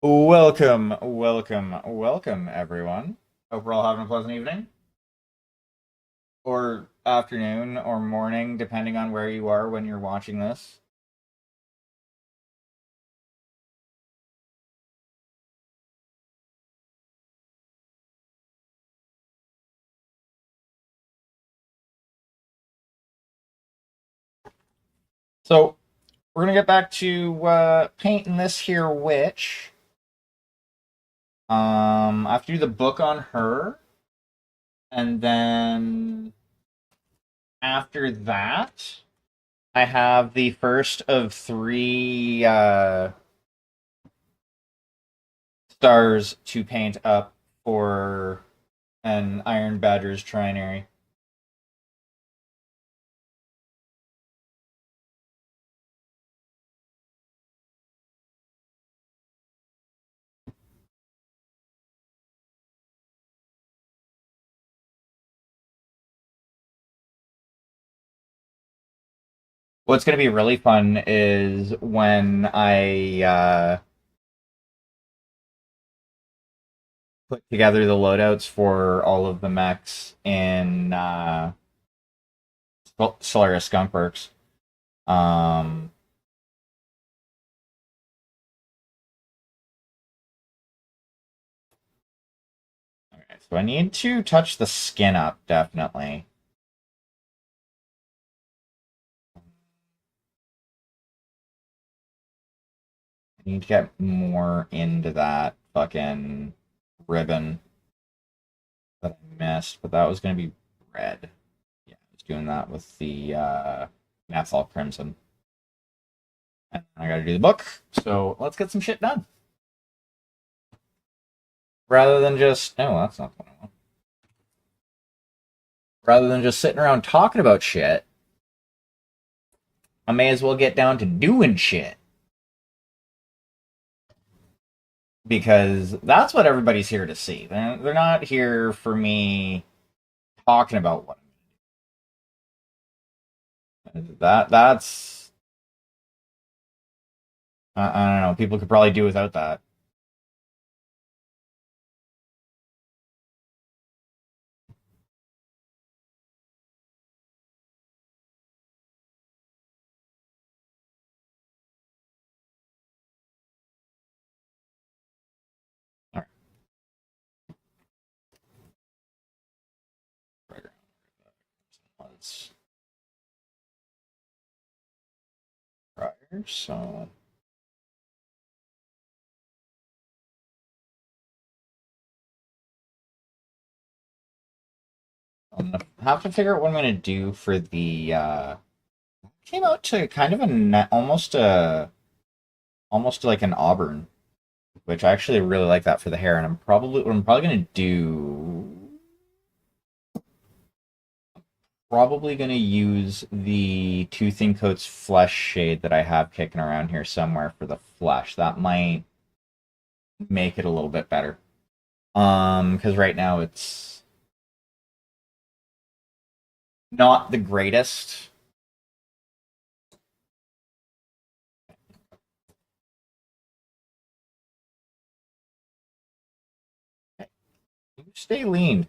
Welcome, everyone. Hope we're all having a pleasant evening, or afternoon, or morning, depending on where you are when you're watching this. So, we're gonna get back to painting this here witch. I have to do the book on her, and then after that, I have the first of three stars to paint up for an Iron Badger's trinary. What's going to be really fun is when I put together the loadouts for all of the mechs in Solaris Skunkworks. Um, okay, so I need to touch the skin up, definitely. I need to get more into that fucking ribbon that I missed, but that was going to be red. Yeah, I was doing that with the Nathal Crimson. And I gotta do the book, so let's get some shit done. Rather than just, oh, that's not what I want. Rather than just sitting around talking about shit, I may as well get down to doing shit. Because that's what everybody's here to see. They're not here for me talking about what that's I don't know. People could probably do without that. All right, let's try here. So I'm gonna have to figure out what I'm gonna do for the came out to kind of almost like an auburn, which I actually really like that for the hair, and I'm probably gonna do probably gonna use the Toothing Coats flesh shade that I have kicking around here somewhere for the flesh. That might make it a little bit better. Because right now it's not the greatest. Stay lean.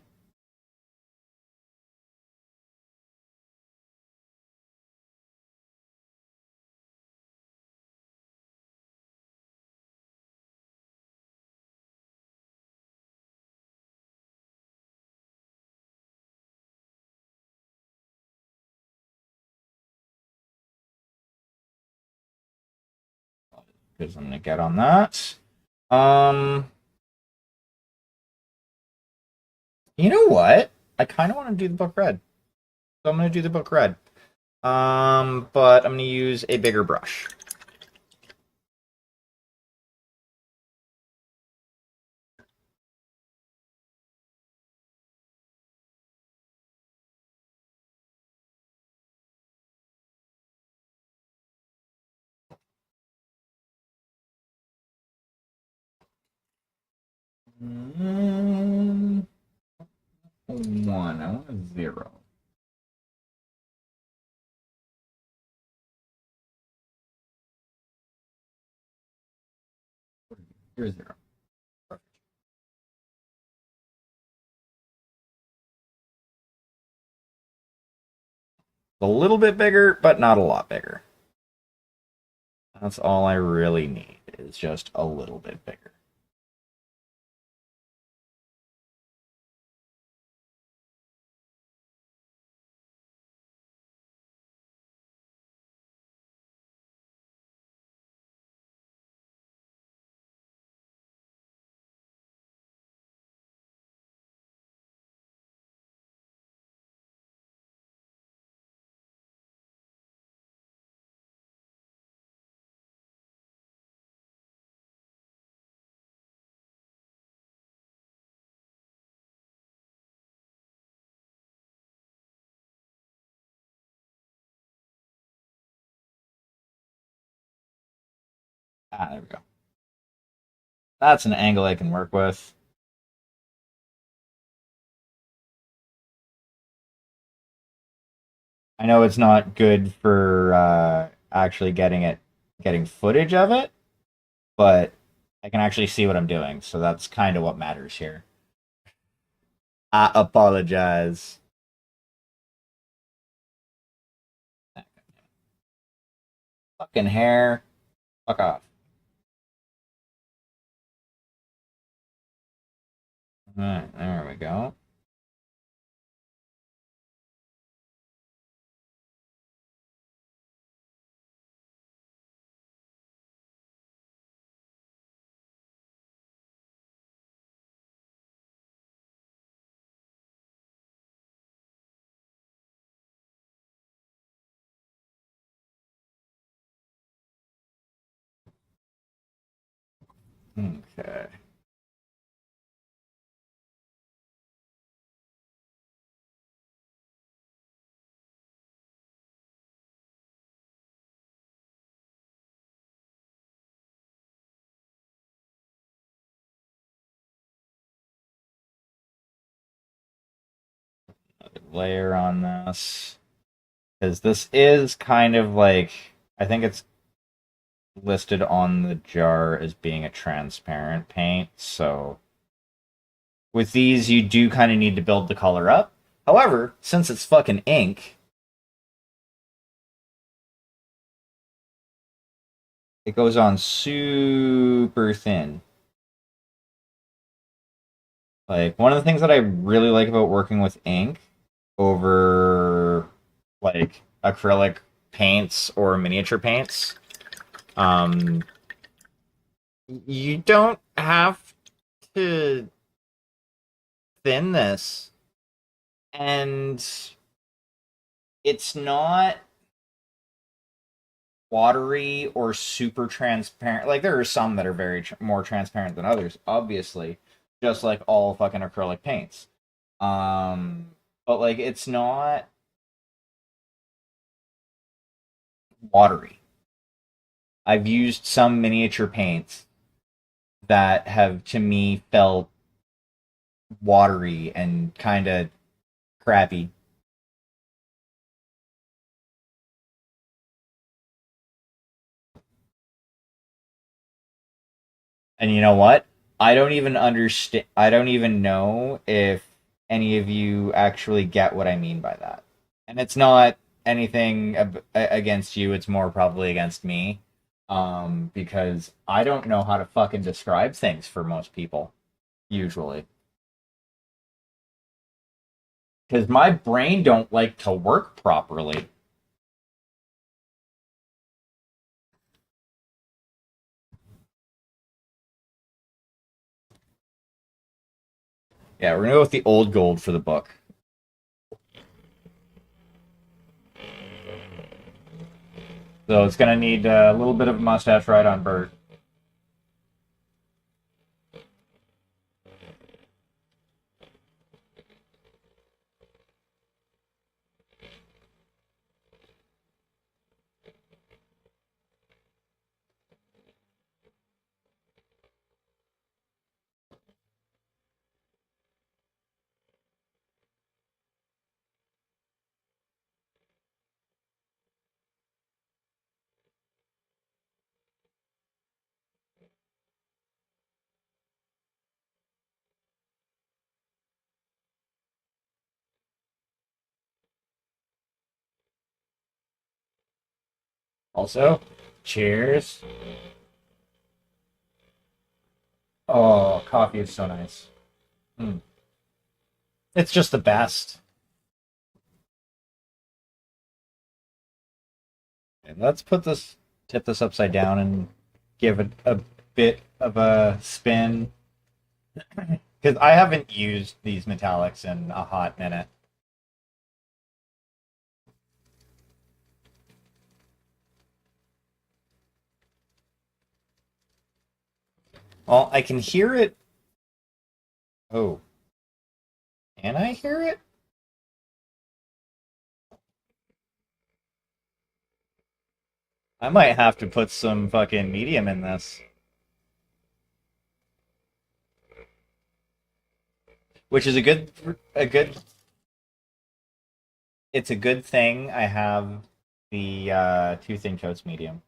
Because I'm gonna get on that. Um, you know what? I kind of want to do the book red, so I'm gonna do the book red. But I'm gonna use a bigger brush. Mm, one. I want a zero. 0, 0. Perfect. A little bit bigger, but not a lot bigger. That's all I really need, is just a little bit bigger. There we go. That's an angle I can work with. I know it's not good for actually getting footage of it, but I can actually see what I'm doing, so that's kind of what matters here. I apologize. Fucking hair. Fuck off. Alright, there we go. Okay. Another layer on this. Because this is kind of like, I think it's listed on the jar as being a transparent paint, so with these you do kind of need to build the color up. However, since it's fucking ink, it goes on super thin. Like, one of the things that I really like about working with ink over like acrylic paints or miniature paints, um, you don't have to thin this, and it's not watery or super transparent. Like, there are some that are very more transparent than others, obviously, just like all fucking acrylic paints. But like, it's not watery. I've used some miniature paints that have, to me, felt watery and kind of crappy. And you know what? I don't even understand. I don't even know if any of you actually get what I mean by that. And it's not anything against you. It's more probably against me, because I don't know how to fucking describe things for most people usually. Because my brain don't like to work properly. Yeah, we're gonna go with the old gold for the book. So it's gonna need a little bit of a mustache right on Bert. Also, cheers. Oh, coffee is so nice. Mm. It's just the best. Okay, let's tip this upside down and give it a bit of a spin. Because I haven't used these metallics in a hot minute. Well, I can hear it. Oh, can I hear it? I might have to put some fucking medium in this. Which is a good it's a good thing I have the two thin coats medium.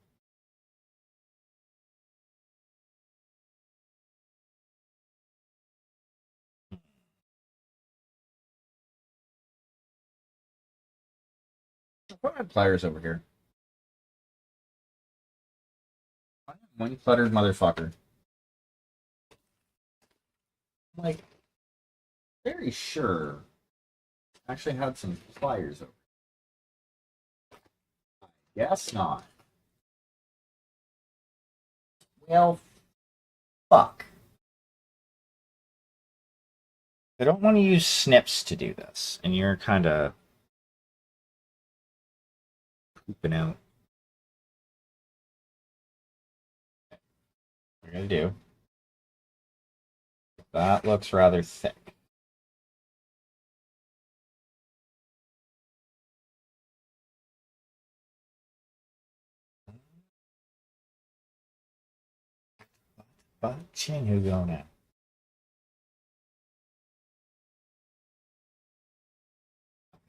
I'll put my pliers over here. I'm one cluttered motherfucker. I'm like very sure I actually had some pliers over. Guess not. Well, fuck. I don't want to use snips to do this, and you're kind of pooping out. What we're gonna do. That looks rather thick. But chin who go now?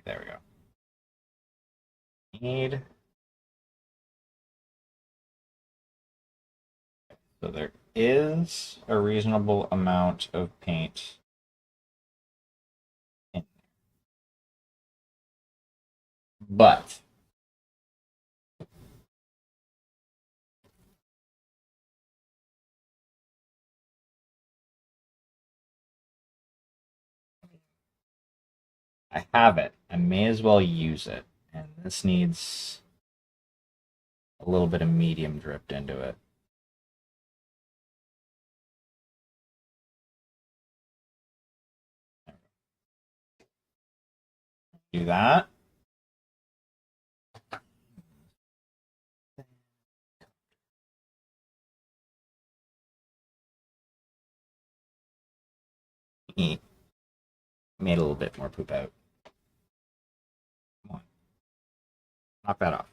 There we go. Need So there is a reasonable amount of paint in, but I have it. I may as well use it. And this needs a little bit of medium dripped into it. Do that. Made a little bit more poop out. Come on. Knock that off.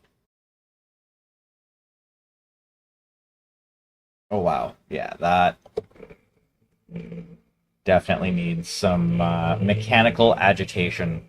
Oh wow. Yeah, that definitely needs some mechanical agitation.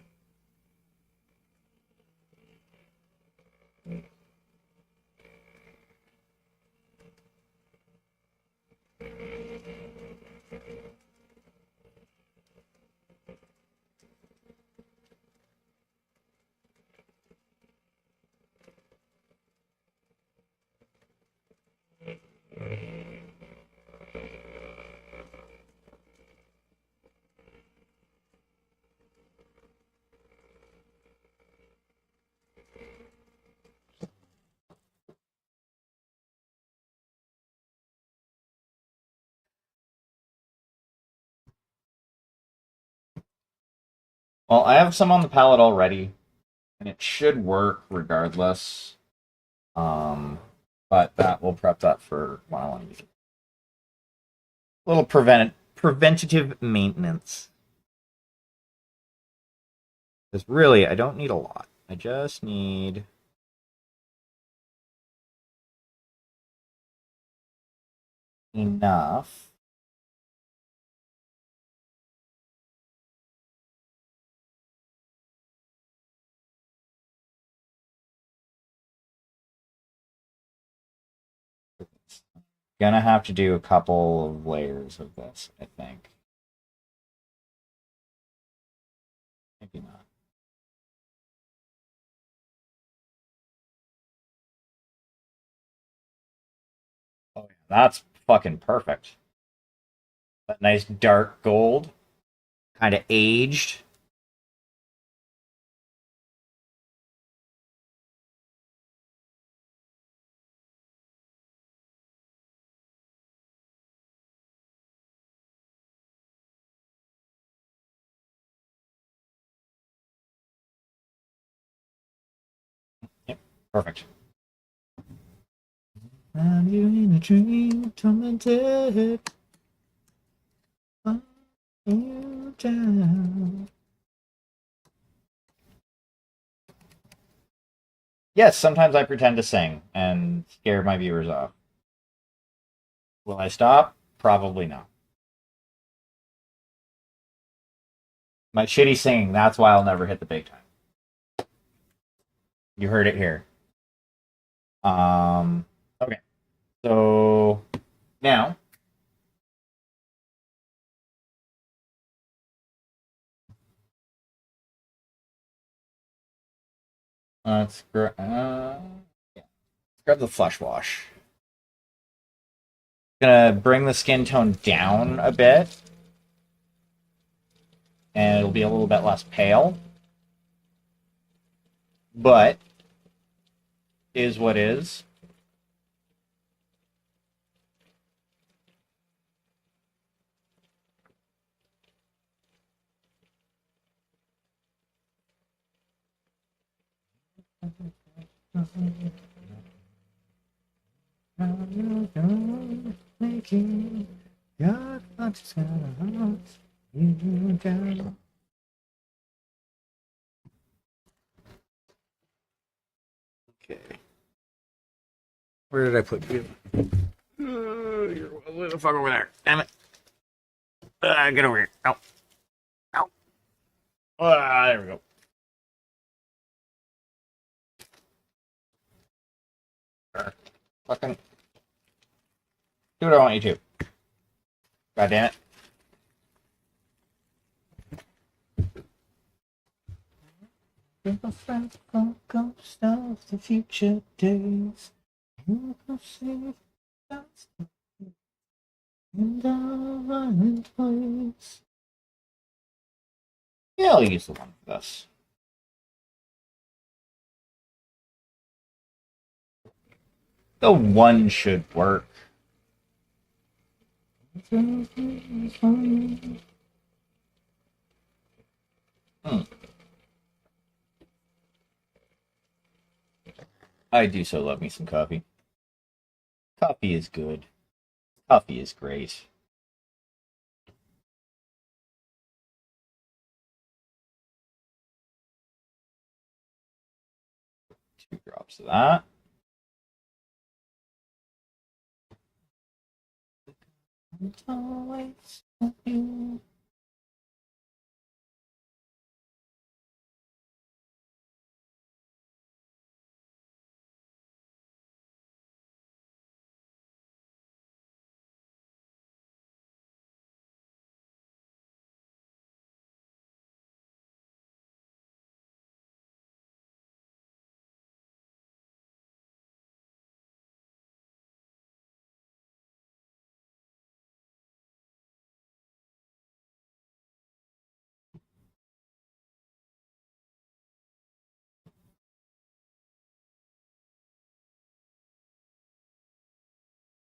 Well, I have some on the palette already, and it should work regardless. Um, but that will prep that for when I want to use it. A little preventative maintenance. Because really, I don't need a lot. I just need enough. Gonna have to do a couple of layers of this, I think. Maybe not. Oh, yeah, that's fucking perfect. That nice dark gold, kind of aged. Yep, perfect. I'm you in a dream, tormented by you down. Yes, sometimes I pretend to sing and scare my viewers off. Will I stop? Probably not. My shitty singing, that's why I'll never hit the big time. You heard it here. Okay. So now let's yeah. Grab the flush wash. Gonna bring the skin tone down a bit, and it'll be a little bit less pale. But is what is. Making your conscience you down. Okay. Where did I put you? You're a little fuck over there. Damn it. Get over here. Ow. Ow. There we go. Fucking do what I want you to. God damn it. The frantic ghost of the future days. You can see that's in the violent place. Yeah, I'll use the one for this. The one should work. Hmm. I do so love me some coffee. Coffee is good. Coffee is great. 2 drops of that. It's always you.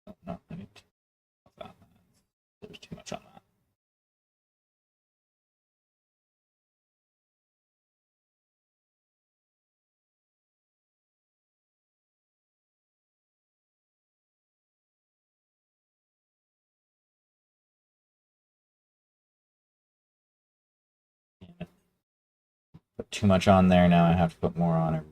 Oh, no, I need to that. There's too much on that. Put too much on there, now I have to put more on everywhere else.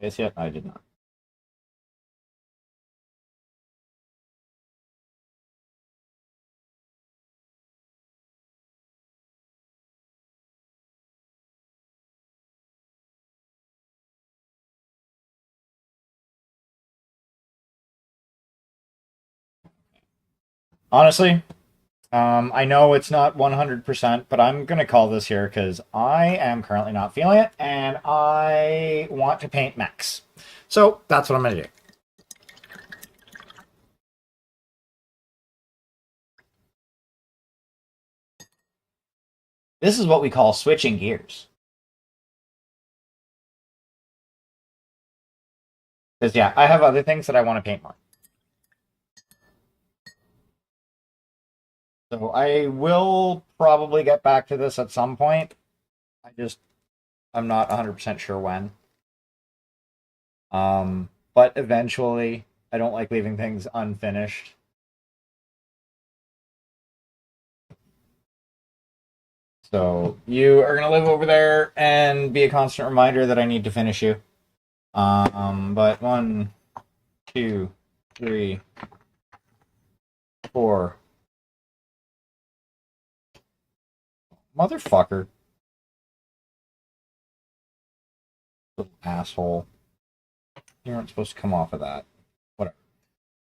Space yet? I did not. Honestly, I know it's not 100%, but I'm going to call this here because I am currently not feeling it and I want to paint mechs. So that's what I'm going to do. This is what we call switching gears. Because, yeah, I have other things that I want to paint more. So I will probably get back to this at some point. I'm not 100% sure when. But eventually, I don't like leaving things unfinished. So you are gonna live over there and be a constant reminder that I need to finish you. But 1, 2, 3, 4. Motherfucker. Little asshole. You aren't supposed to come off of that. Whatever.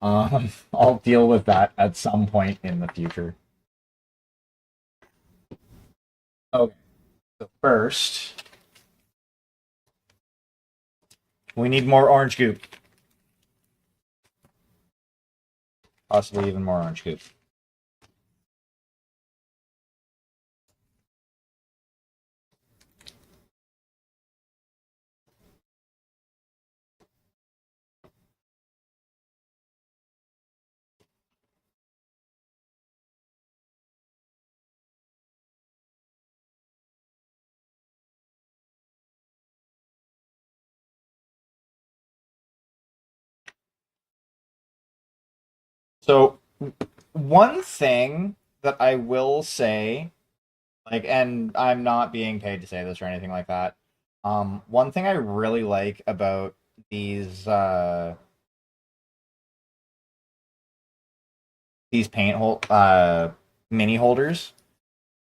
I'll deal with that at some point in the future. Okay. So first, we need more orange goop. Possibly even more orange goop. So one thing that I will say, like, and I'm not being paid to say this or anything like that. One thing I really like about these paint mini holders,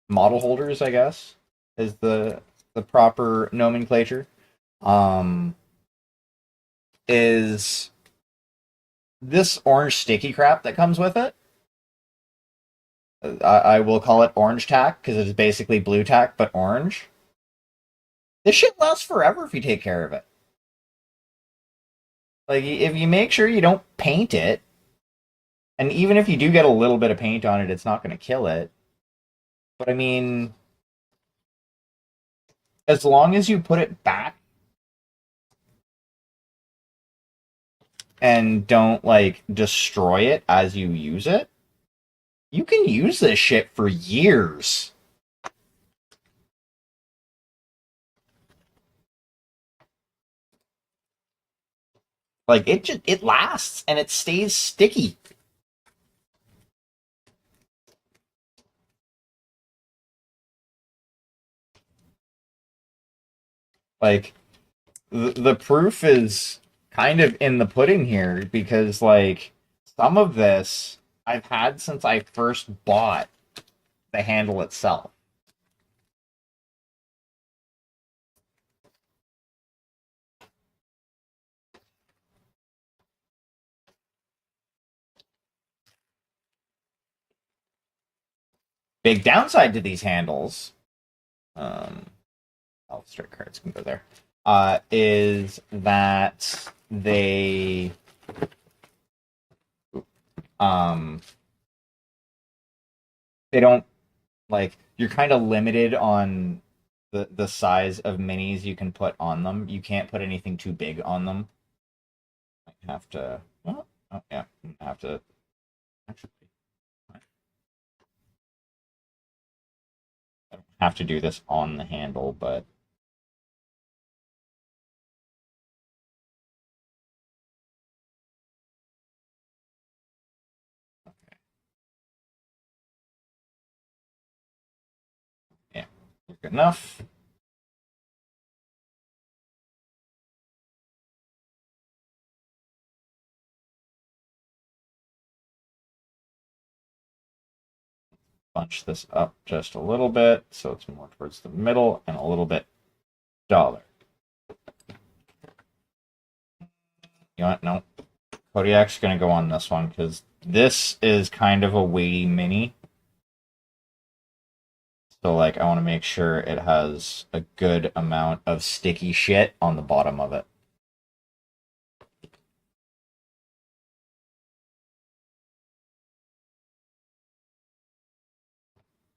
model holders, I guess, is the proper nomenclature. Um, is this orange sticky crap that comes with it? I will call it orange tack because it is basically blue tack but orange. This shit lasts forever if you take care of it. Like if you make sure you don't paint it, and even if you do get a little bit of paint on it, it's not going to kill it. But I mean, as long as you put it back and don't like destroy it as you use it, you can use this shit for years. Like it lasts and it stays sticky. Like the proof is kind of in the pudding here because like some of this I've had since I first bought the handle itself. Big downside to these handles, um, all straight cards can go there, is that um, they don't like you're kind of limited on the size of minis you can put on them. You can't put anything too big on them. I have to. Oh, yeah, I have to actually. I don't have to do this on the handle, but yeah, good enough. bunch this up just a little bit so it's more towards the middle and a little bit taller. You know what? No. Kodiak's going to go on this one because this is kind of a weighty mini. So, like, I want to make sure it has a good amount of sticky shit on the bottom of it.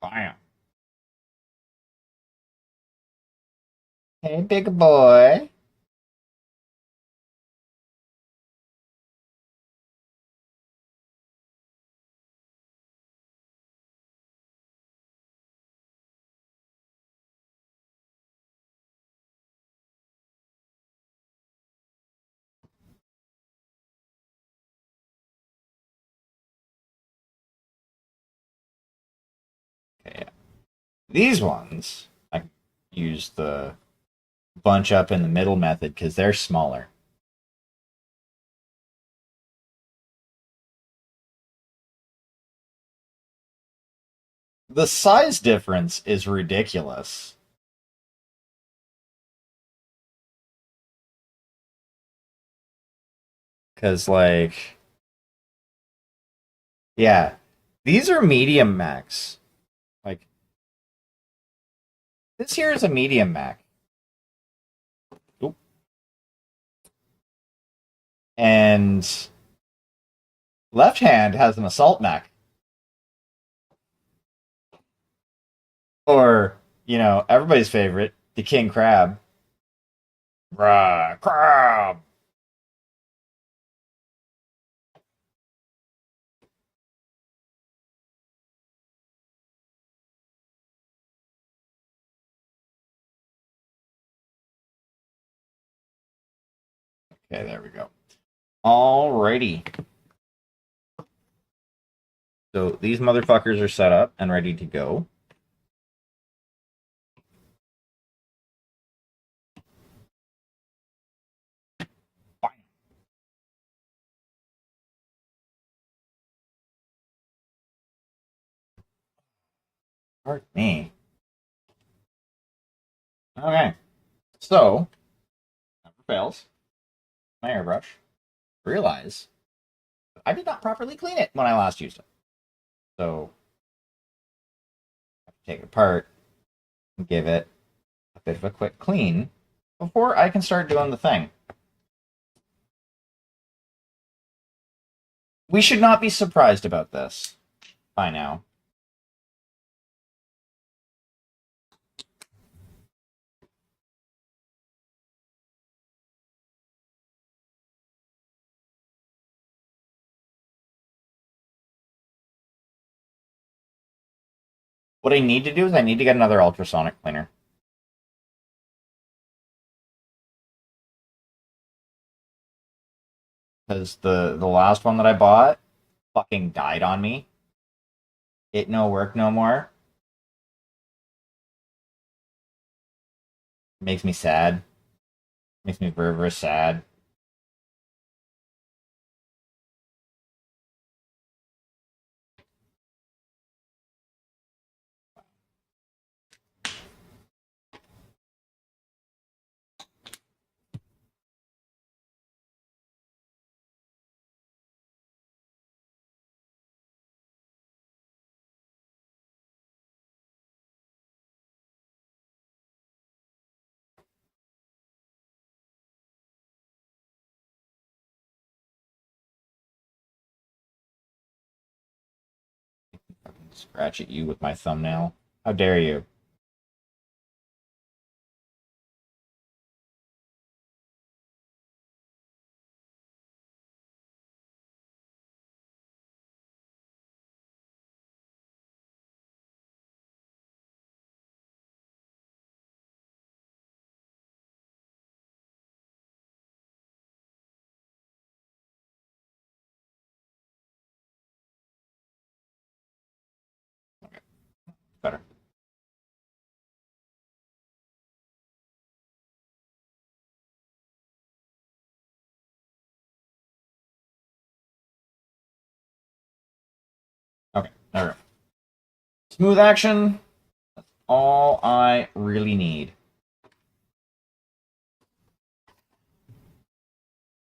Bam. Hey, big boy. Okay, yeah. These ones, I use the bunch up in the middle method because they're smaller. The size difference is ridiculous. Because, like, yeah, these are medium max. Like, this here is a medium mac. Oop. And left hand has an assault mac. Or, everybody's favorite, the king crab. Rah, crab. Okay, there we go. Alrighty. So these motherfuckers are set up and ready to go. Pardon me. Okay. So, never fails. My airbrush. Realize I did not properly clean it when I last used it. So, I have to take it apart and give it a bit of a quick clean before I can start doing the thing. We should not be surprised about this by now. What I need to do is I need to get another ultrasonic cleaner. Because the last one that I bought fucking died on me. It no work no more. Makes me sad. Makes me very, very sad. Fucking scratch at you with my thumbnail. How dare you? Okay, better. Okay, there we go. Smooth action. That's all I really need.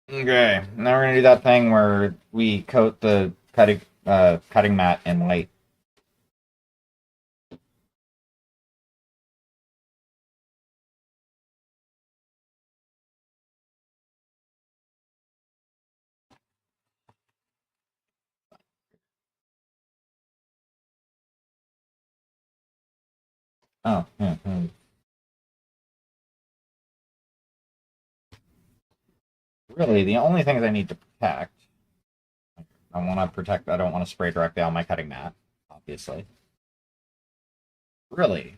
Okay, now we're gonna do that thing where we coat the cutting mat in white. Oh, really, the only things I need to protect. I want to protect. I don't want to spray directly on my cutting mat, obviously. Really,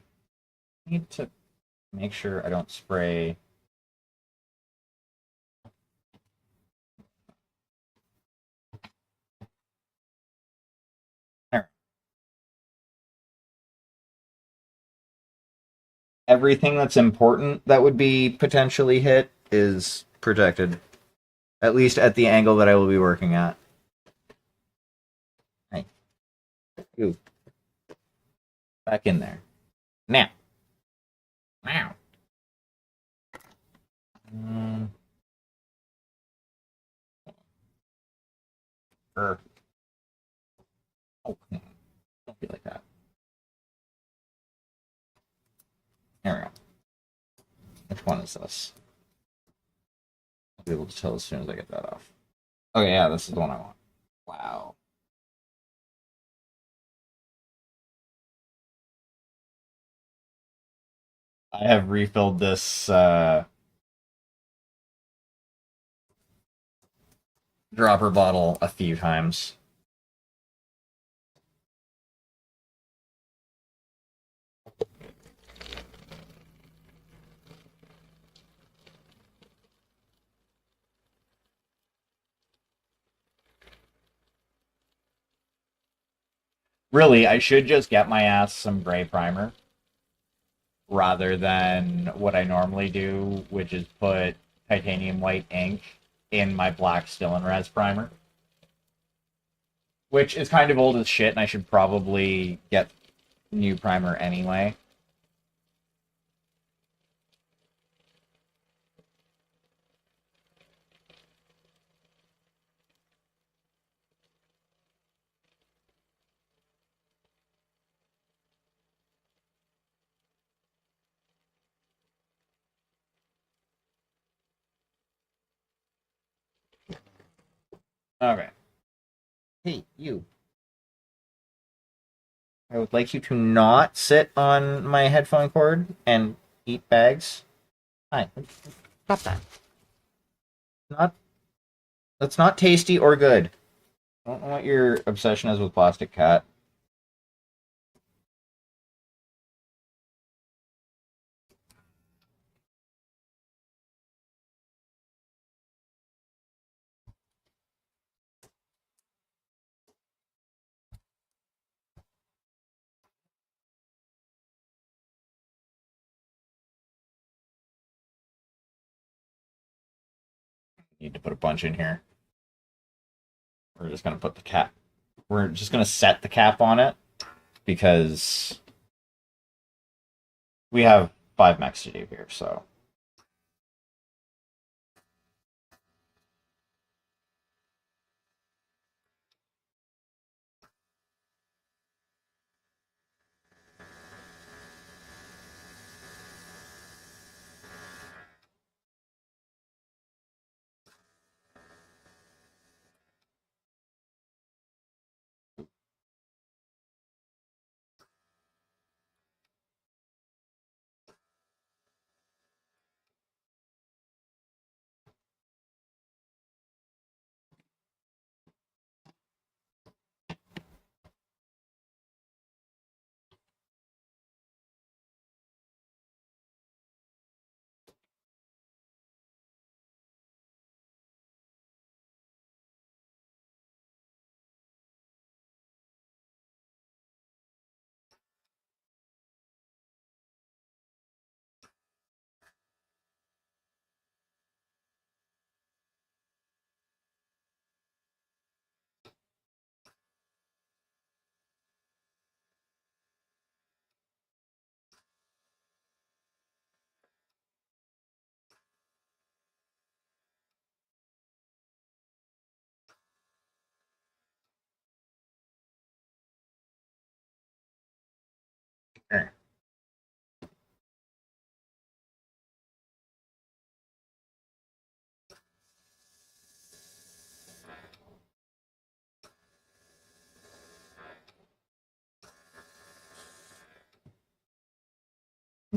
I need to make sure I don't spray. There. Everything that's important that would be potentially hit is protected, at least at the angle that I will be working at. Hey, you back in there now. Now. Um, er, oh, come on. Don't be like that. There we go. Which one is this? I'll be able to tell as soon as I get that off. Okay, yeah, this is the one I want. Wow. I have refilled this dropper bottle a few times. Really, I should just get my ass some gray primer rather than what I normally do, which is put titanium white ink in my black Stillenres primer, which is kind of old as shit, and I should probably get new primer anyway. Okay. Hey, you. I would like you to not sit on my headphone cord and eat bags. Hi. Stop that. Not That's not tasty or good. I don't know what your obsession is with plastic cat. Need to put a bunch in here. We're just gonna put the cap. We're just gonna set the cap on it because we have 5 mechs to do here. So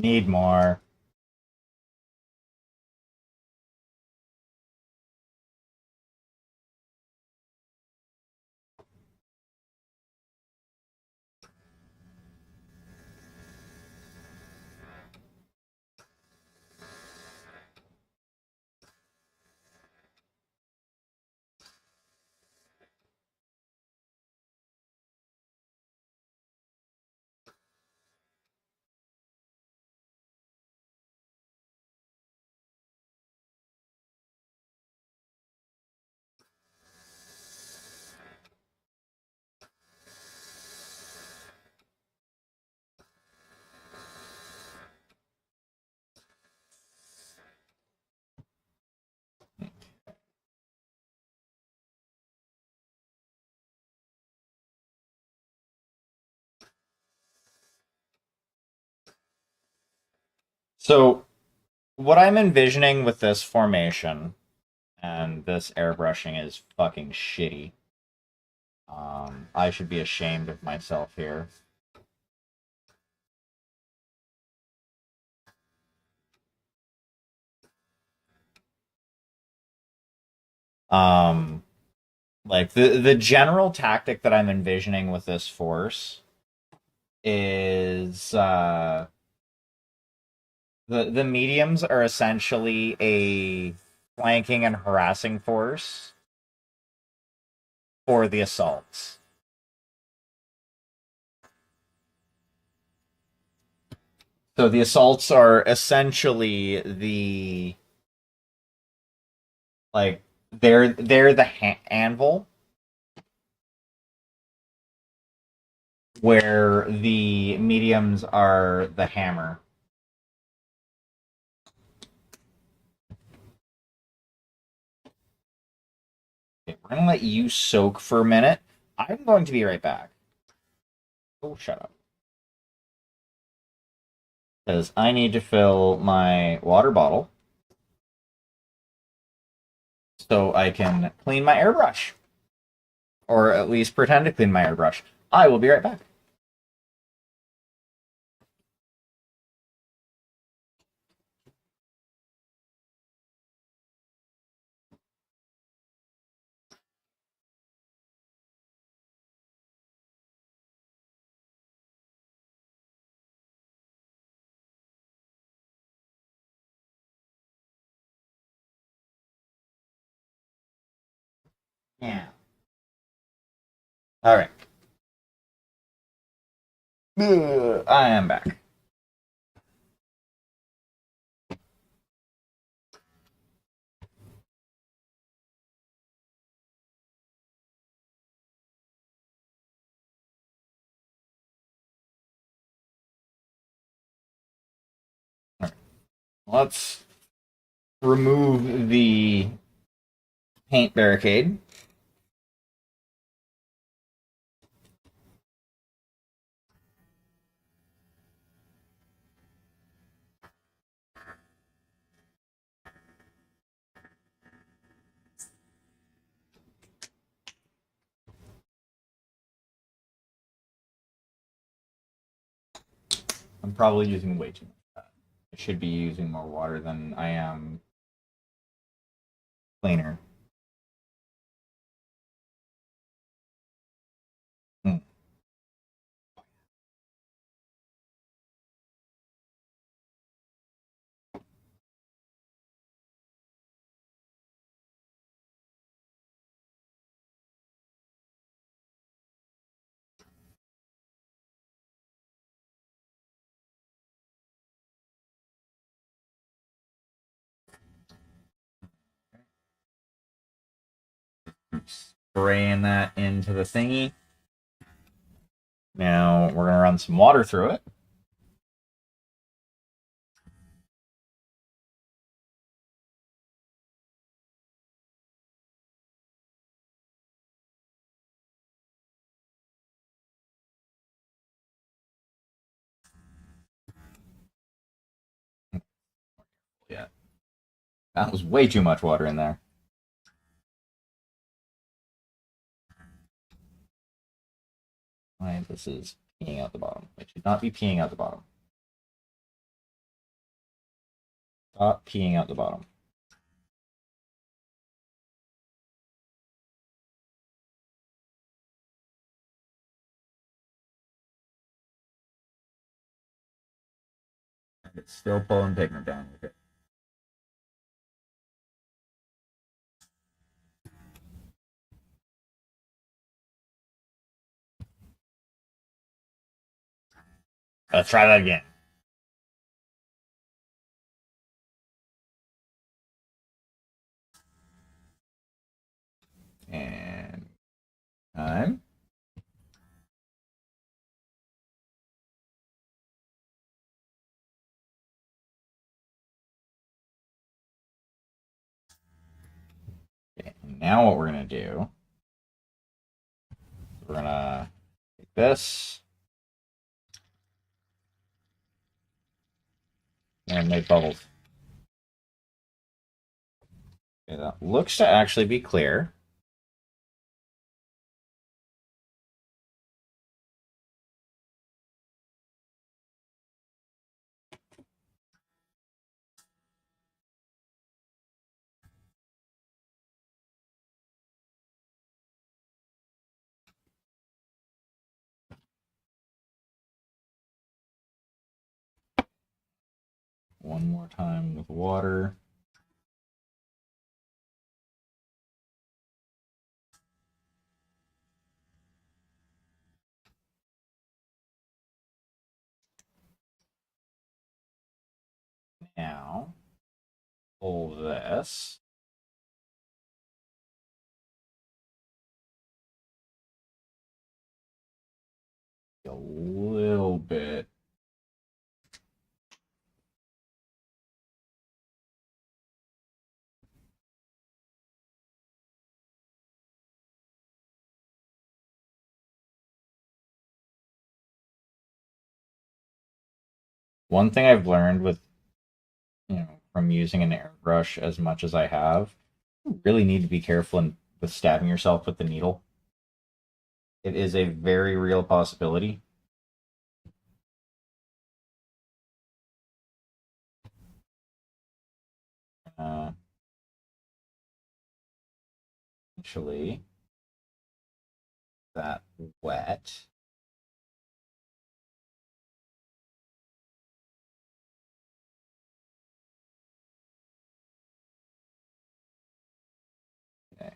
Need more. So, what I'm envisioning with this formation and this airbrushing is fucking shitty. I should be ashamed of myself here. Um, like the general tactic that I'm envisioning with this force is the mediums are essentially a flanking and harassing force for the assaults. So the assaults are essentially the like they're the anvil where the mediums are the hammer. Okay, we're gonna let you soak for a minute. I'm going to be right back. Oh, shut up. Because I need to fill my water bottle so I can clean my airbrush. Or at least pretend to clean my airbrush. I will be right back. Yeah. Alright. I am back. Let's remove the paint barricade. I'm probably using way too much. I should be using more water than I am cleaner. Hmm. Spraying that into the thingy. Now we're going to run some water through it. Yeah. That was way too much water in there. Right, this is peeing out the bottom. It should not be peeing out the bottom. Stop peeing out the bottom. It's still pulling pigment down with it. Let's try that again. And time. Okay, now what we're gonna do, we're gonna take this and make bubbles. Okay, that looks to actually be clear. One more time with water. Now, pull this. A little bit. One thing I've learned with, from using an airbrush as much as I have, you really need to be careful with stabbing yourself with the needle. It is a very real possibility. Uh, Actually, that wet. Okay.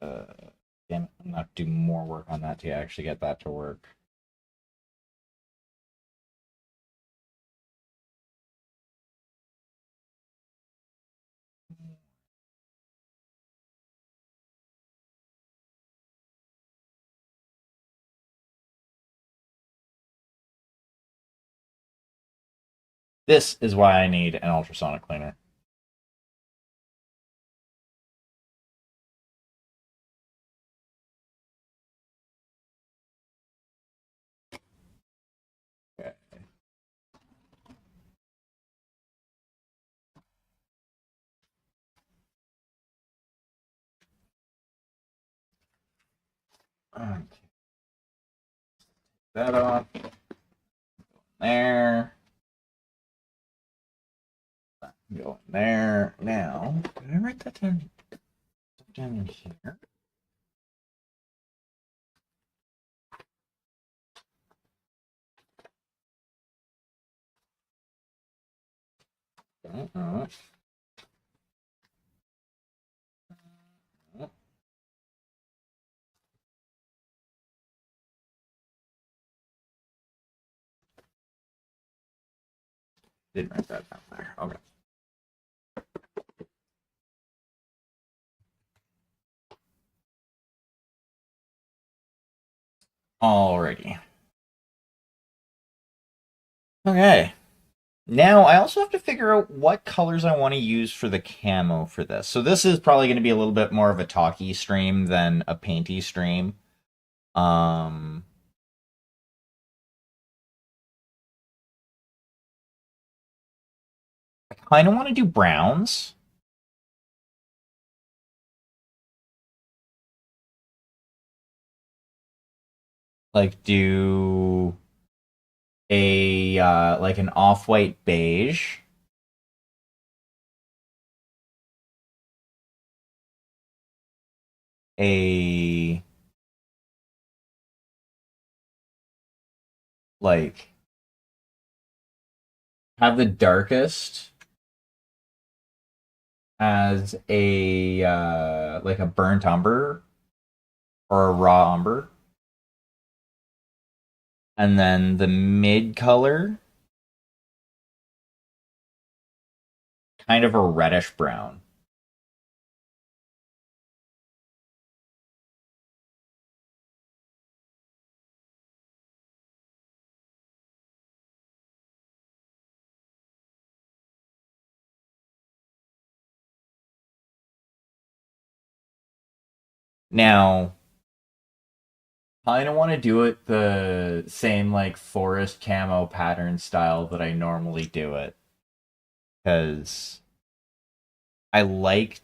Uh, Damn it, I'm not do more work on that to actually get that to work. This is why I need an ultrasonic cleaner. Okay. Okay. That off. There. Go in there. Now, did I write that down? Down in here. Uh-uh. Didn't write that down there. Okay. Alrighty. Okay. Now, I also have to figure out what colors I want to use for the camo for this. So this is probably going to be a little bit more of a talky stream than a painty stream. Um, I kind of want to do browns. Like do a like an off-white beige, a like have the darkest as a like a burnt umber or a raw umber, and then the mid color kind of a reddish brown. Now, kind of want to do it the same like forest camo pattern style that I normally do it because I like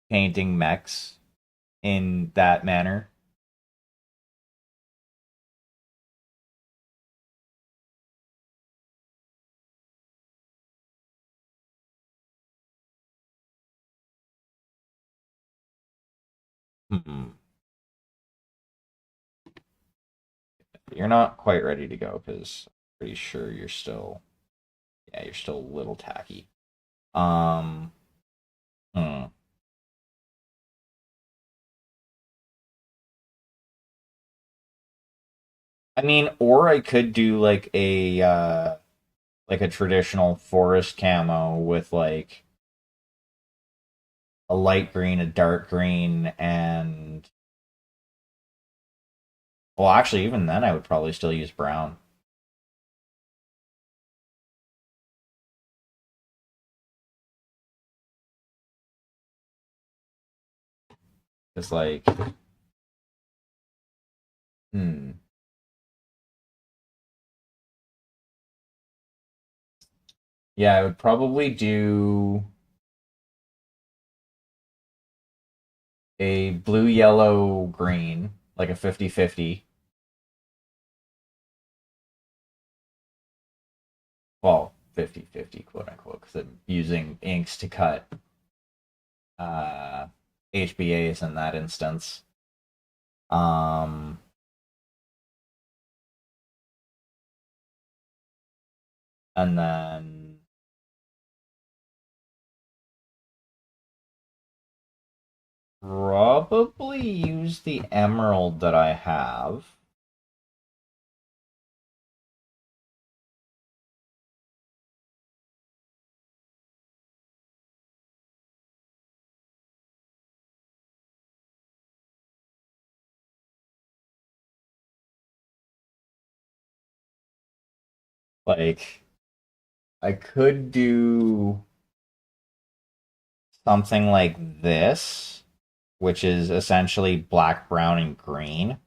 painting mechs in that manner. Hmm. You're not quite ready to go because I'm pretty sure you're still, yeah, you're still a little tacky. Um, hmm. I mean, or I could do like a traditional forest camo with like a light green, a dark green, and well, actually, even then, I would probably still use brown. It's like, hmm, yeah, I would probably do a blue, yellow, green, like a 50-50. Well, 50-50, quote unquote, because I'm using inks to cut uh, HBAs in that instance. Um, and then probably use the emerald that I have. Like, I could do something like this, which is essentially black, brown, and green.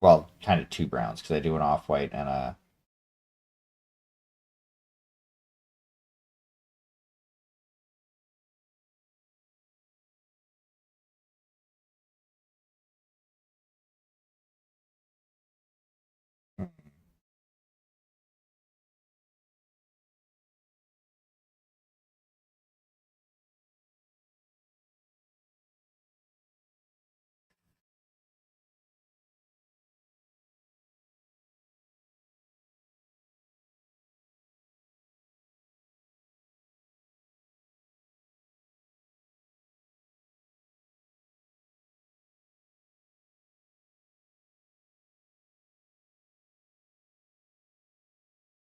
Well, kind of two browns because I do an off white and a.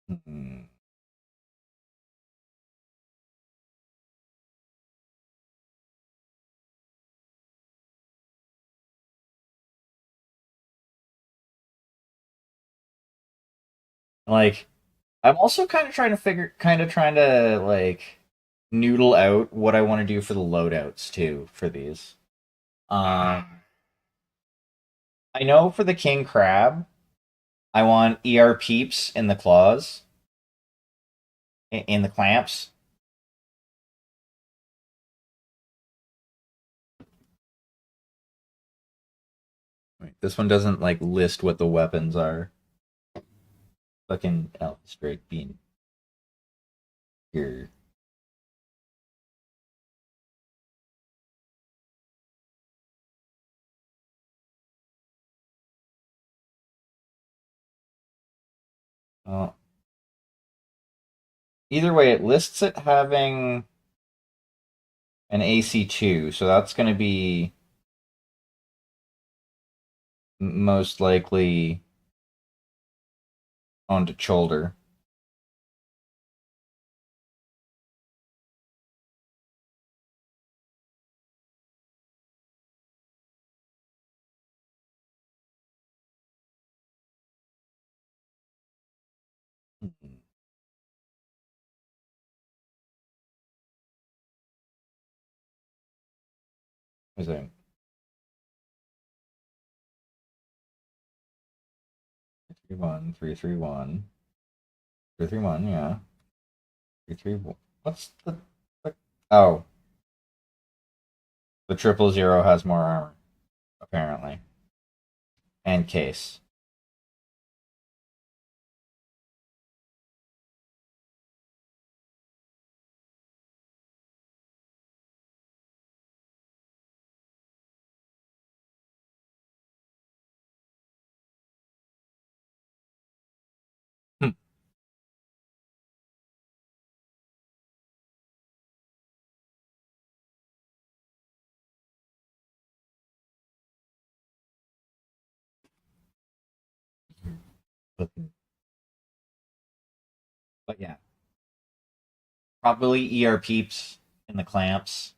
Hmm. Like, I'm also kind of trying to like noodle out what I want to do for the loadouts too for these. Um, I know for the king crab, I want ER peeps in the claws, in the clamps. Wait, this one doesn't like list what the weapons are. Fucking Elvis Drake being here. Uh, Either way, it lists it having an AC2, so that's going to be most likely onto shoulder. Is it 331, 331, 331? Yeah, 331. What's the? Oh, the 000 has more armor apparently, and case. Hmm. But, but yeah, probably ER peeps in the clamps.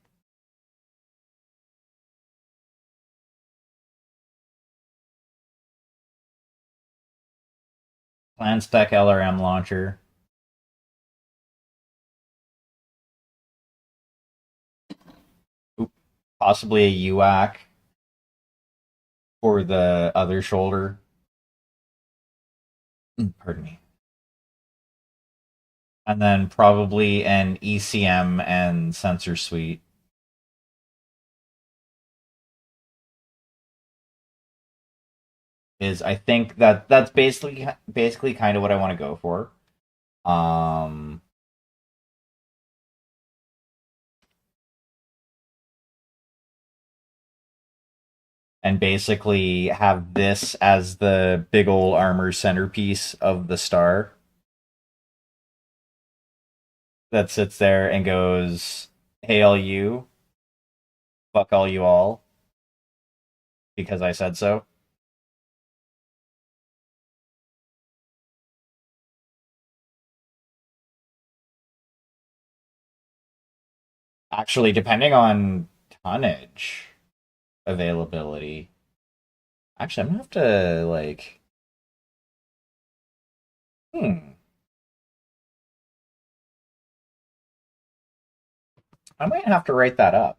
Clan spec LRM launcher. Oop, possibly a UAC for the other shoulder. Pardon me. And then probably an ECM and sensor suite. Is I think that's basically kind of what I want to go for. Um, and basically have this as the big old armor centerpiece of the star that sits there and goes, "Hey, all you, fuck all you all, because I said so." Actually, depending on tonnage availability, actually, I'm gonna have to like, hmm, I might have to write that up.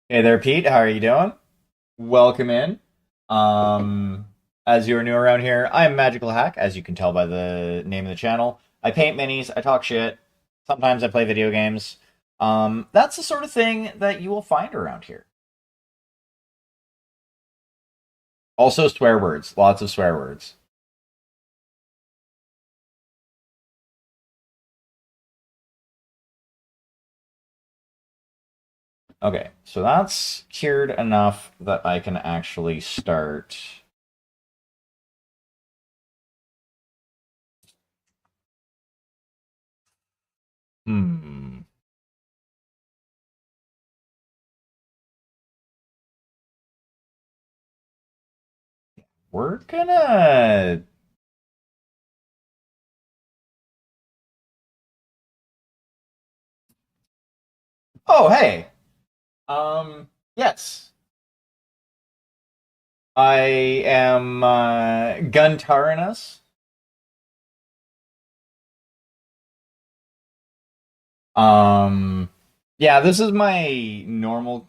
Hey there, Pete. How are you doing? Welcome in. Um, as you're new around here, I'm Magical Hack, as you can tell by the name of the channel. I paint minis, I talk shit. Sometimes I play video games. That's the sort of thing that you will find around here. Also, swear words. Lots of swear words. Okay, so that's cured enough that I can actually start. Hmm. We're gonna. Oh, hey. Yes. I am Guntarinus. Um, yeah, this is my normal.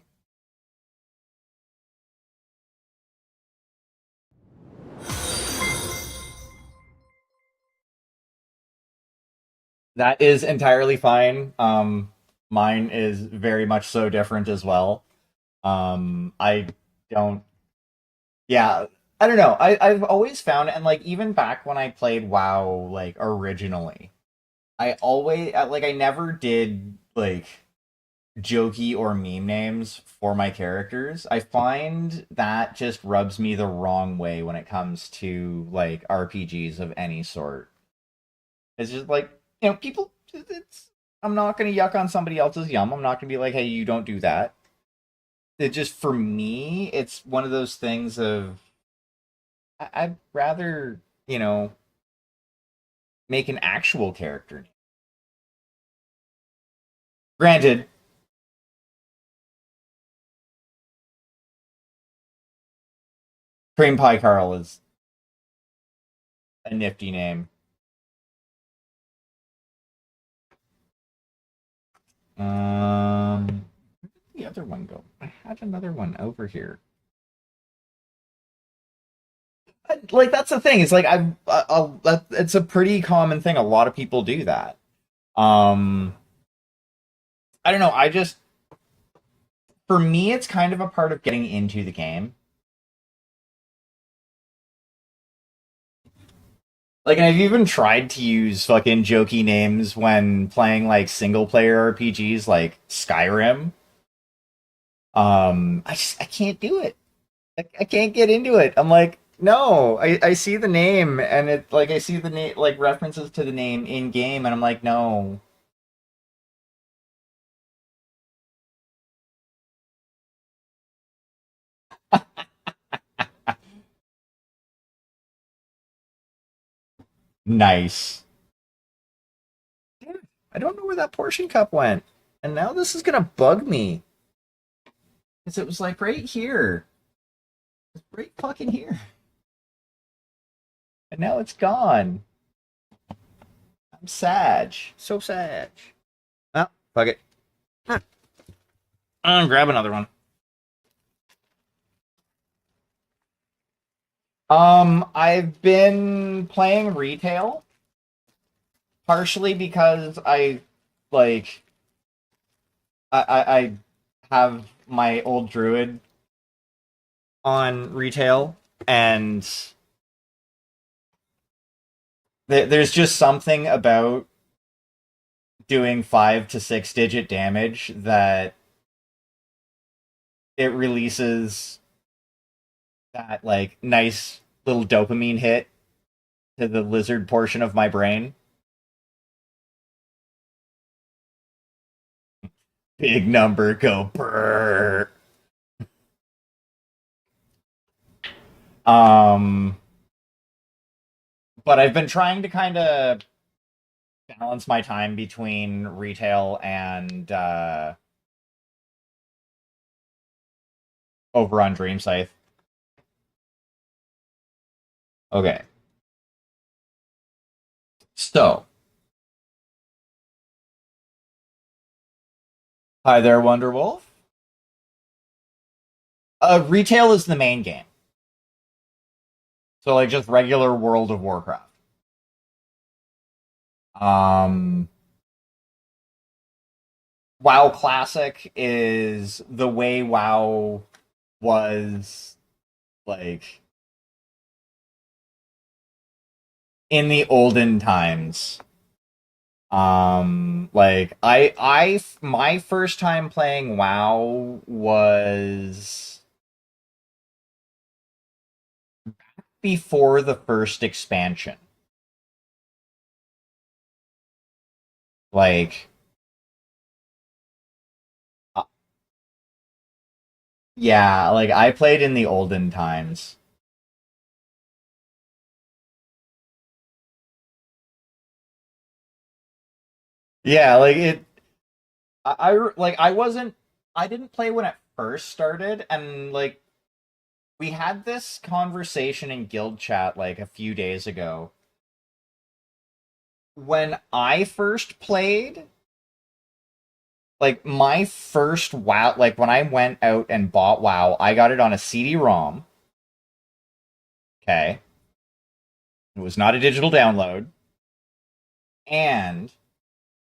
That is entirely fine. Mine is very much so different as well. I don't. Yeah, I don't know. I've always found, and like even back when I played WoW, like originally, I always like I never did like jokey or meme names for my characters. I find that just rubs me the wrong way when it comes to like RPGs of any sort. It's just like, people it's I'm not going to yuck on somebody else's yum. I'm not going to be like, "Hey, you don't do that." It just for me, it's one of those things of I'd rather, make an actual character. Granted, Cream Pie Carl is a nifty name. Where did the other one go? I had another one over here. Like that's the thing. It's like it's a pretty common thing. A lot of people do that. Um, I don't know. I just for me, it's kind of a part of getting into the game. Like, and I've even tried to use fucking jokey names when playing like single player RPGs like Skyrim. I can't do it. I can't get into it. I'm like, no, I see the name and it like I see the name like references to the name in game and I'm like, no. Nice. Dude, I don't know where that portion cup went. And now this is gonna bug me. Because it was like right here. It's right fucking here. And now it's gone. I'm sad. So sad. Oh, fuck it. Huh. I'll grab another one. I've been playing retail partially because like I have my old druid on retail and there's just something about doing 5 to 6 digit damage that it releases that like nice little dopamine hit to the lizard portion of my brain. Big number go brrr. Um, but I've been trying to kind of balance my time between retail and over on Dream Scythe. Okay, so hi there, Wonderwolf. Retail is the main game, so like just regular World of Warcraft. Um, WoW Classic is the way WoW was like in the olden times. Like my first time playing WoW was before the first expansion. Like, uh, yeah, like I played in the olden times. Yeah, like like I didn't play when it first started, and like we had this conversation in guild chat like a few days ago. When I first played, like my first WoW, like when I went out and bought WoW, I got it on a CD-ROM. Okay. It was not a digital download. And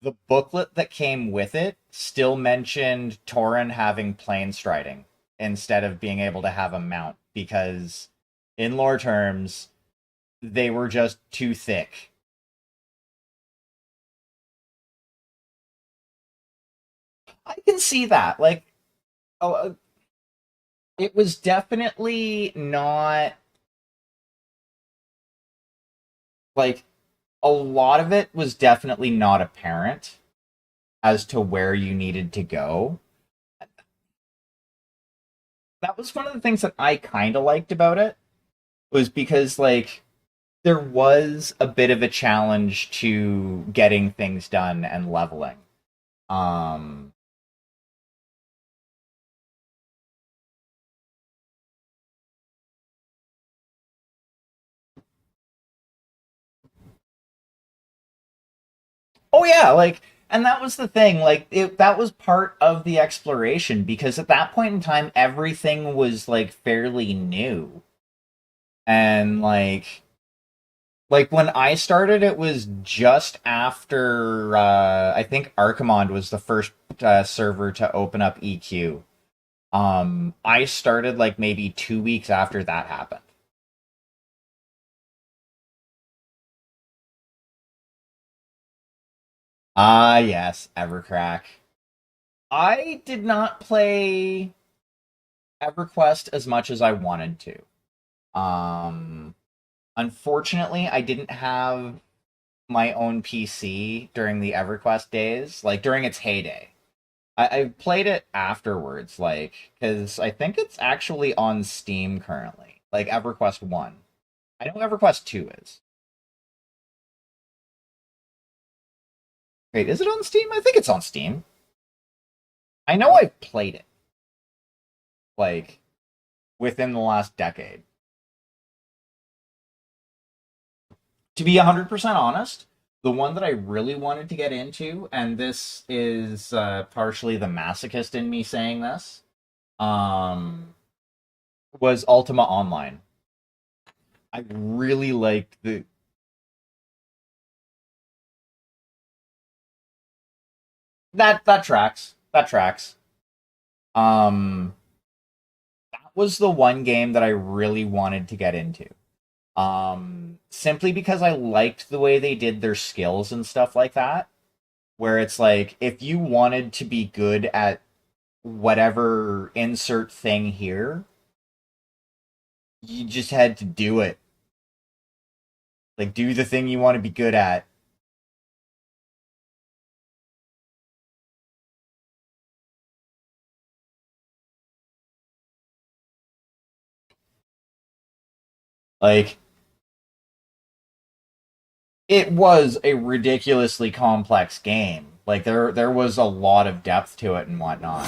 the booklet that came with it still mentioned Tauren having plane striding instead of being able to have a mount because, in lore terms, they were just too thick. I can see that. Like, oh, it was definitely not like a lot of it was definitely not apparent as to where you needed to go. That was one of the things that I kind of liked about it was because like there was a bit of a challenge to getting things done and leveling. Um oh yeah, like and that was the thing, like that was part of the exploration because at that point in time everything was like fairly new. And like when I started, it was just after I think Archimond was the first server to open up EQ. I started like maybe 2 weeks after that happened. Ah, yes, Evercrack. I did not play EverQuest as much as I wanted to. Unfortunately, I didn't have my own PC during the EverQuest days, like during its heyday. I played it afterwards, like, because I think it's actually on Steam currently, like EverQuest 1. I know EverQuest 2 is. Wait, is it on Steam? I think it's on Steam. I know I've played it, like, within the last decade. To be 100% honest, the one that I really wanted to get into, and this is partially the masochist in me saying this, um, was Ultima Online. I really liked the. That tracks. That tracks. Um, that was the one game that I really wanted to get into. Simply because I liked the way they did their skills and stuff like that. Where it's like, if you wanted to be good at whatever insert thing here, you just had to do it. Like, do the thing you want to be good at. Like, it was a ridiculously complex game. Like, there was a lot of depth to it and whatnot.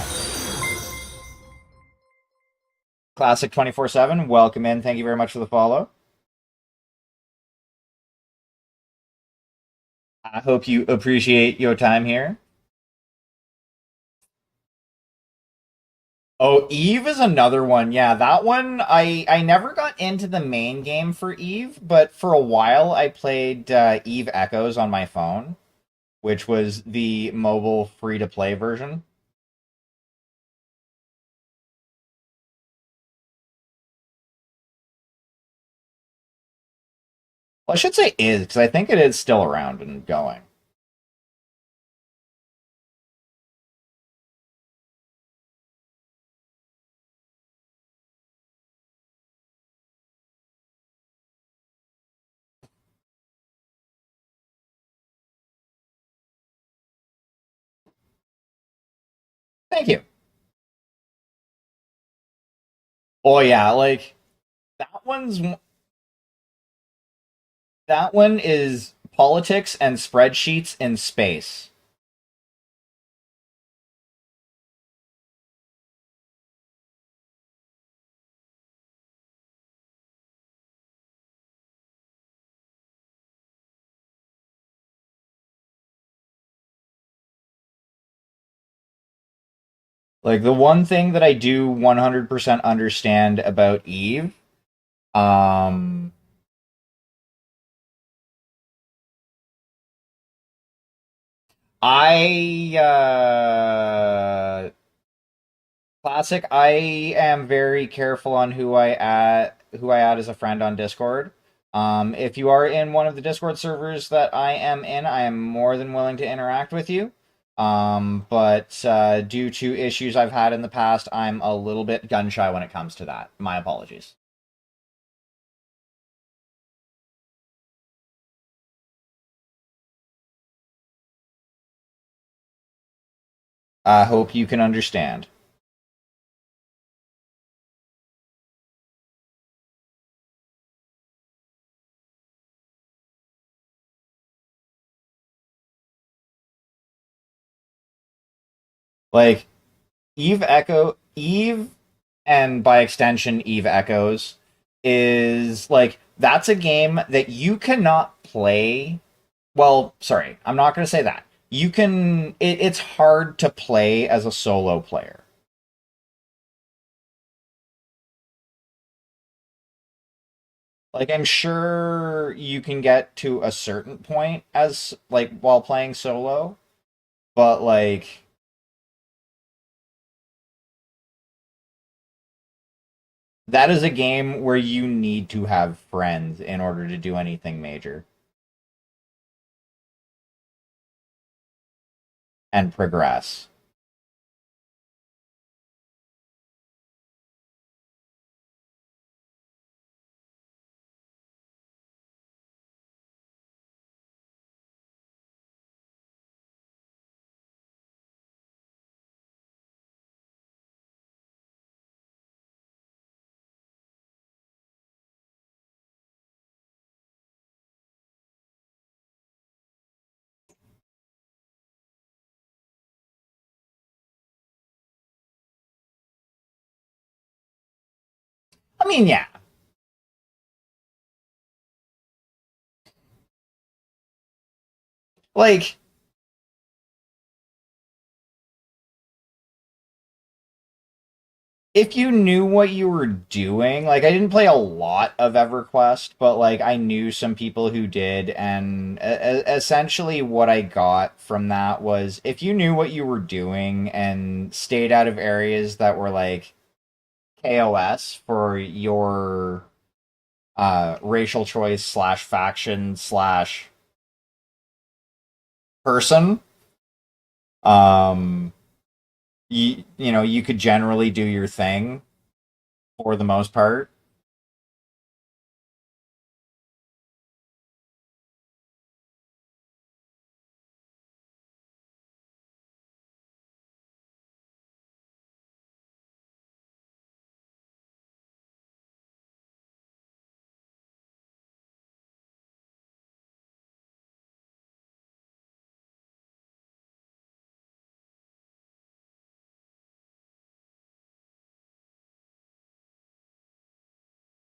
Classic 24/7, welcome in. Thank you very much for the follow. I hope you appreciate your time here. Oh, Eve is another one. Yeah, that one I never got into the main game for Eve, but for a while I played Eve Echoes on my phone, which was the mobile free to play version. Well, I should say is because I think it is still around and going. Thank you. Oh yeah, like that one's that one is politics and spreadsheets in space. Like the one thing that I do 100% understand about Eve, um, I classic. I am very careful on who I add as a friend on Discord. If you are in one of the Discord servers that I am in, I am more than willing to interact with you. But due to issues I've had in the past, I'm a little bit gun shy when it comes to that. My apologies. I hope you can understand. Like Eve, and by extension, Eve Echoes is like that's a game that you cannot play. Well, sorry, I'm not going to say that. You can. It's hard to play as a solo player. Like I'm sure you can get to a certain point as like while playing solo, but like that is a game where you need to have friends in order to do anything major and progress. I mean, yeah. Like if you knew what you were doing, like I didn't play a lot of EverQuest, but like I knew some people who did, and essentially what I got from that was if you knew what you were doing and stayed out of areas that were like KOS for your racial choice slash faction slash person, um, you know you could generally do your thing for the most part.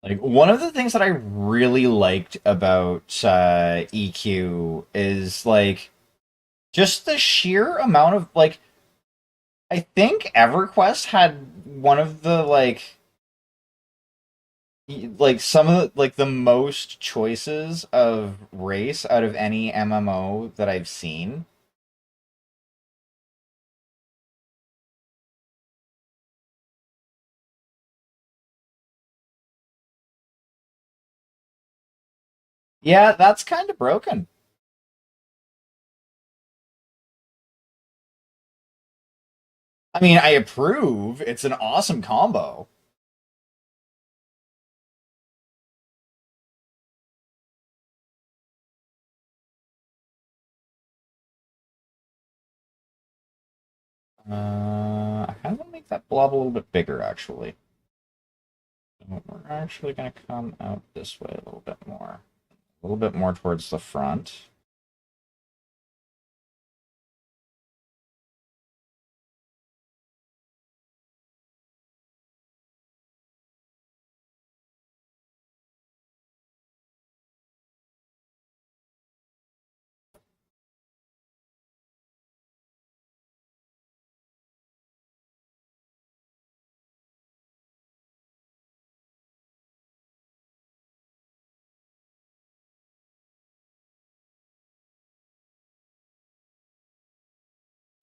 Like one of the things that I really liked about EQ is like just the sheer amount of like I think EverQuest had one of the like some of the, like the most choices of race out of any MMO that I've seen. Yeah, that's kind of broken. I mean, I approve. It's an awesome combo. I kind of want to make that blob a little bit bigger, actually. So we're actually going to come out this way a little bit more. A little bit more towards the front.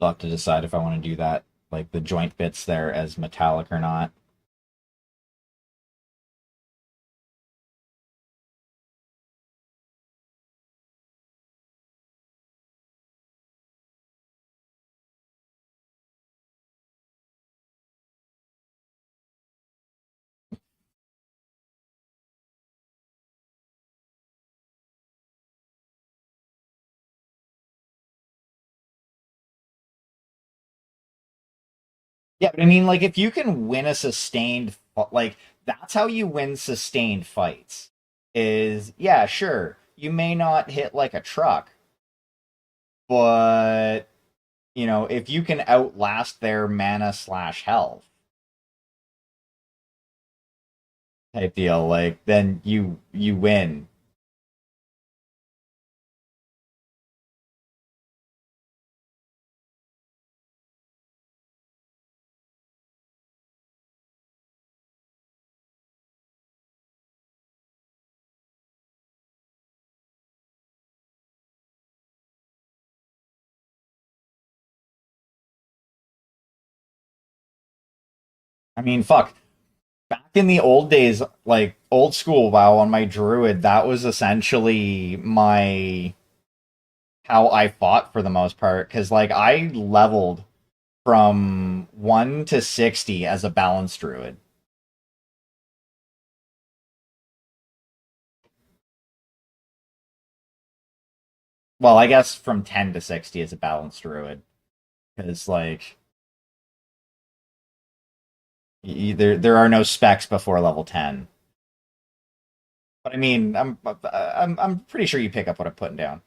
I'll have to decide if I want to do that, like the joint bits there as metallic or not. Yeah, but I mean, like, if you can win a sustained, like, that's how you win sustained fights. Is, yeah, sure, you may not hit like a truck, but, if you can outlast their mana slash health type deal, like, then you win. I mean, fuck. Back in the old days, like old school WoW on my druid, that was essentially my how I fought for the most part. Because like I leveled from 1 to 60 as a balanced druid. Well, I guess from 10 to 60 as a balanced druid. Because like there are no specs before level 10. But I mean, I'm pretty sure you pick up what I'm putting down.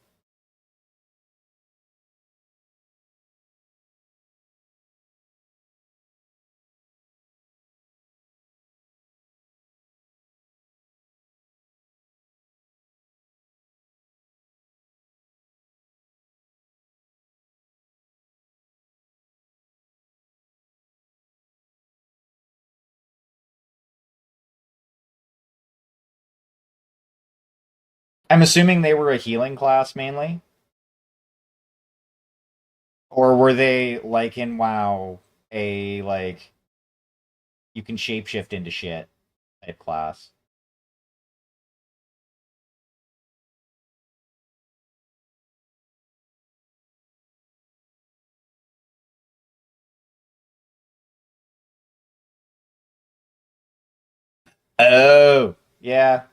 I'm assuming they were a healing class mainly, or were they like in WoW a like you can shapeshift into shit type class? Oh, yeah.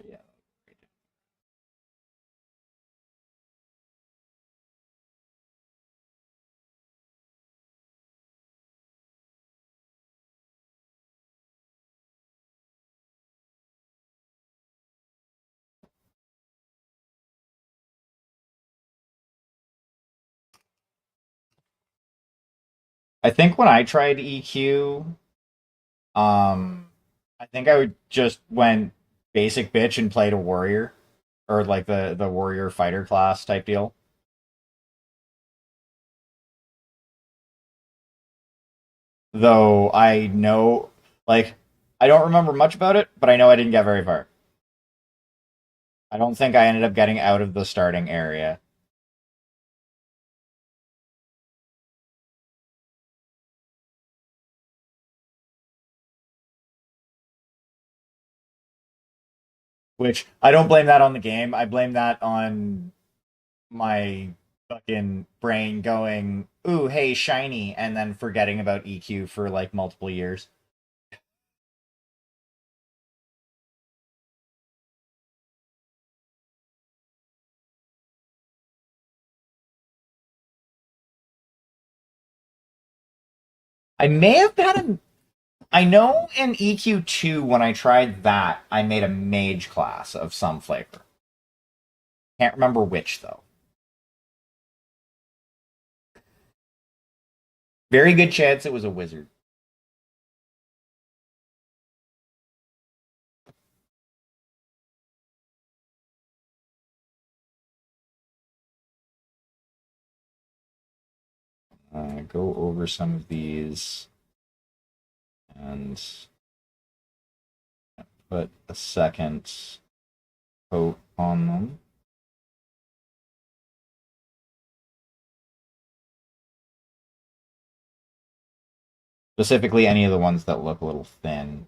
Yeah. I think when I tried EQ, um, I think I would just went basic bitch and played a warrior or like the warrior fighter class type deal. Though I know, like, I don't remember much about it, but I know I didn't get very far. I don't think I ended up getting out of the starting area. Which I don't blame that on the game. I blame that on my fucking brain going, "Ooh, hey, shiny," and then forgetting about EQ for like multiple years. I may have had a. I know in EQ2 when I tried that, I made a mage class of some flavor. Can't remember which though. Very good chance it was a wizard. Go over some of these and put a second coat on them. Specifically, any of the ones that look a little thin.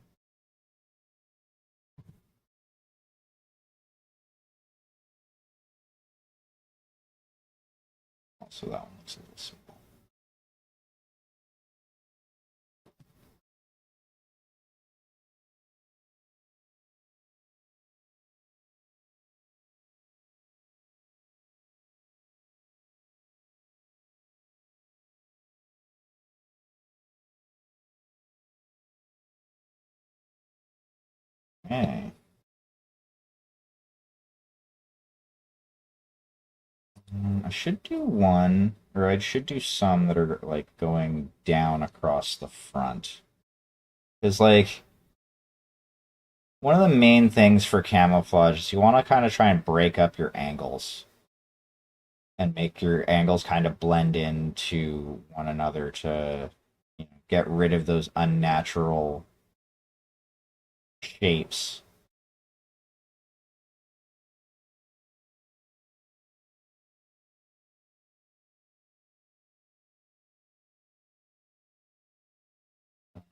Also, that one looks a little simple. Okay. I should do one, or I should do some that are like going down across the front. Because, like, one of the main things for camouflage is you want to kind of try and break up your angles and make your angles kind of blend into one another to get rid of those unnatural shapes.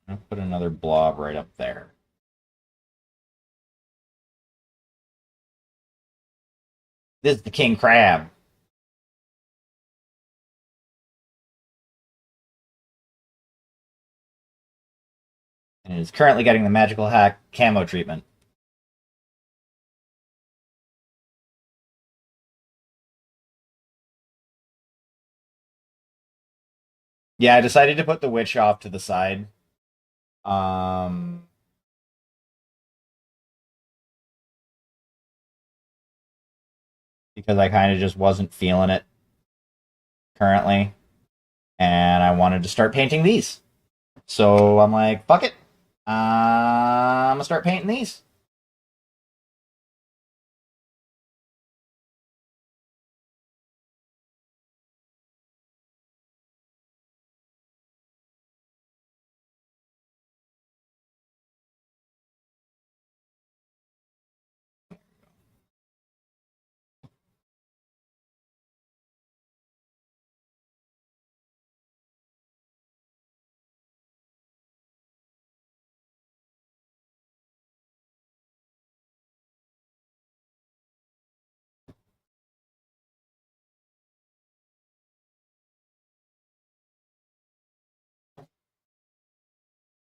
I'll put another blob right up there. This is the king crab. And it is currently getting the magical hack camo treatment. Yeah, I decided to put the witch off to the side. Um, because I kind of just wasn't feeling it currently, and I wanted to start painting these. So I'm like, fuck it. I'm gonna start painting these.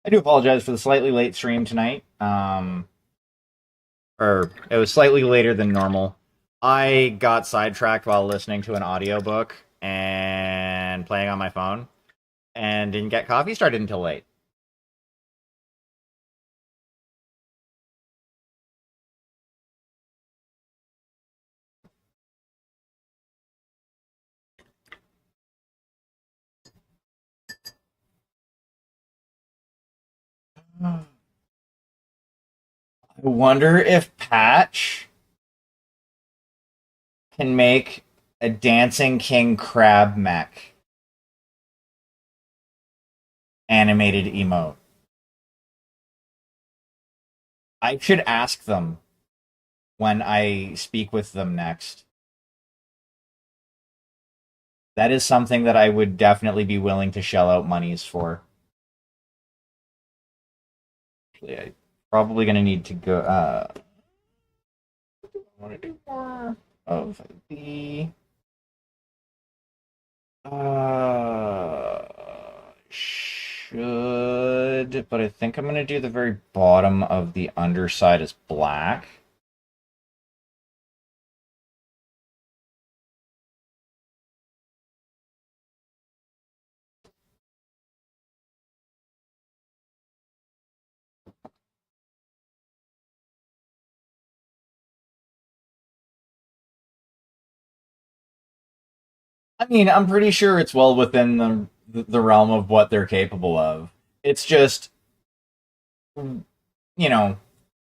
I do apologize for the slightly late stream tonight. Or it was slightly later than normal. I got sidetracked while listening to an audiobook and playing on my phone and didn't get coffee started until late. I wonder if Patch can make a dancing king crab mech animated emote. I should ask them when I speak with them next. That is something that I would definitely be willing to shell out monies for. Actually, I'm probably gonna need to go. want to do more of the should, but I think I'm going to do the very bottom of the underside as black. I mean, I'm pretty sure it's well within the realm of what they're capable of. It's just, you know,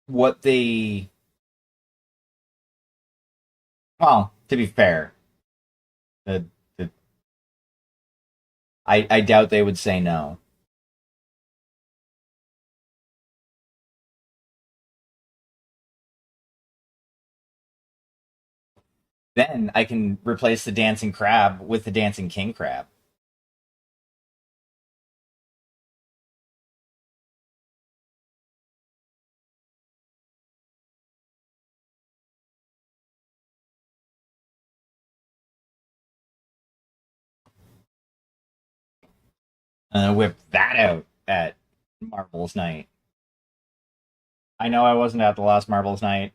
what they. Well, to be fair, the, the I doubt they would say no. Then I can replace the dancing crab with the dancing king crab. And whip that out at Marvel's Night. I know I wasn't at the last Marvel's Night.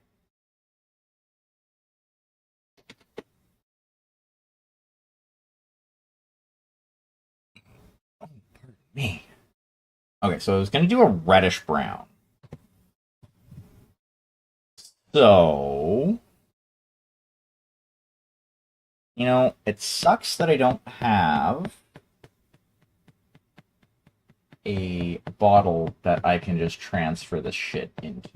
Oh, pardon me. Okay, so I was going to do a reddish brown. So, it sucks that I don't have a bottle that I can just transfer this shit into.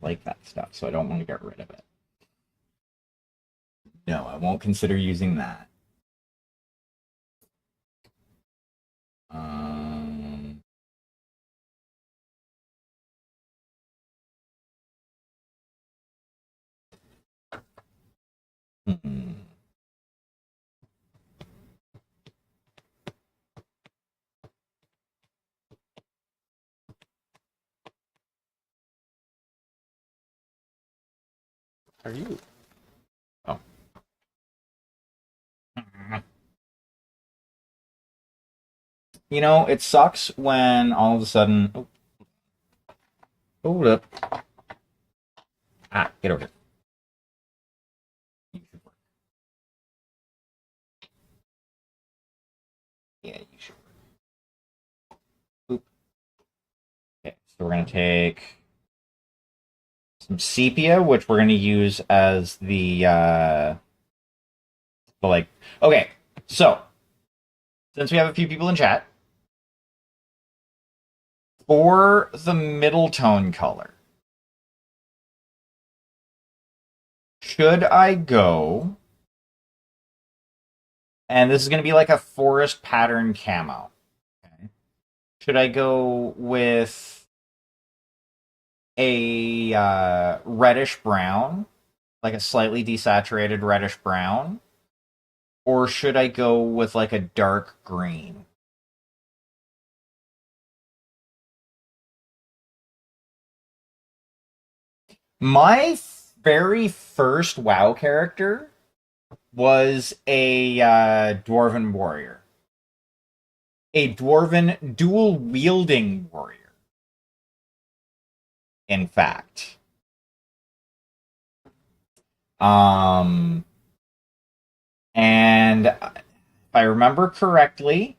Like that stuff, so I don't want to get rid of it. No, I won't consider using that. Um, hmm. Are you? Oh. It sucks when all of a sudden. Oh, hold up. Ah, get over here. You should work. Yeah, you should work. Oop. Okay, so we're going to take some sepia, which we're going to use as the like. Okay, so since we have a few people in chat, for the middle tone color, should I go? And this is going to be like a forest pattern camo. Okay. Should I go with a reddish brown, like a slightly desaturated reddish brown? Or should I go with like a dark green? My very first WoW character was a dwarven warrior, a dwarven dual wielding warrior. In fact, um, and if I remember correctly,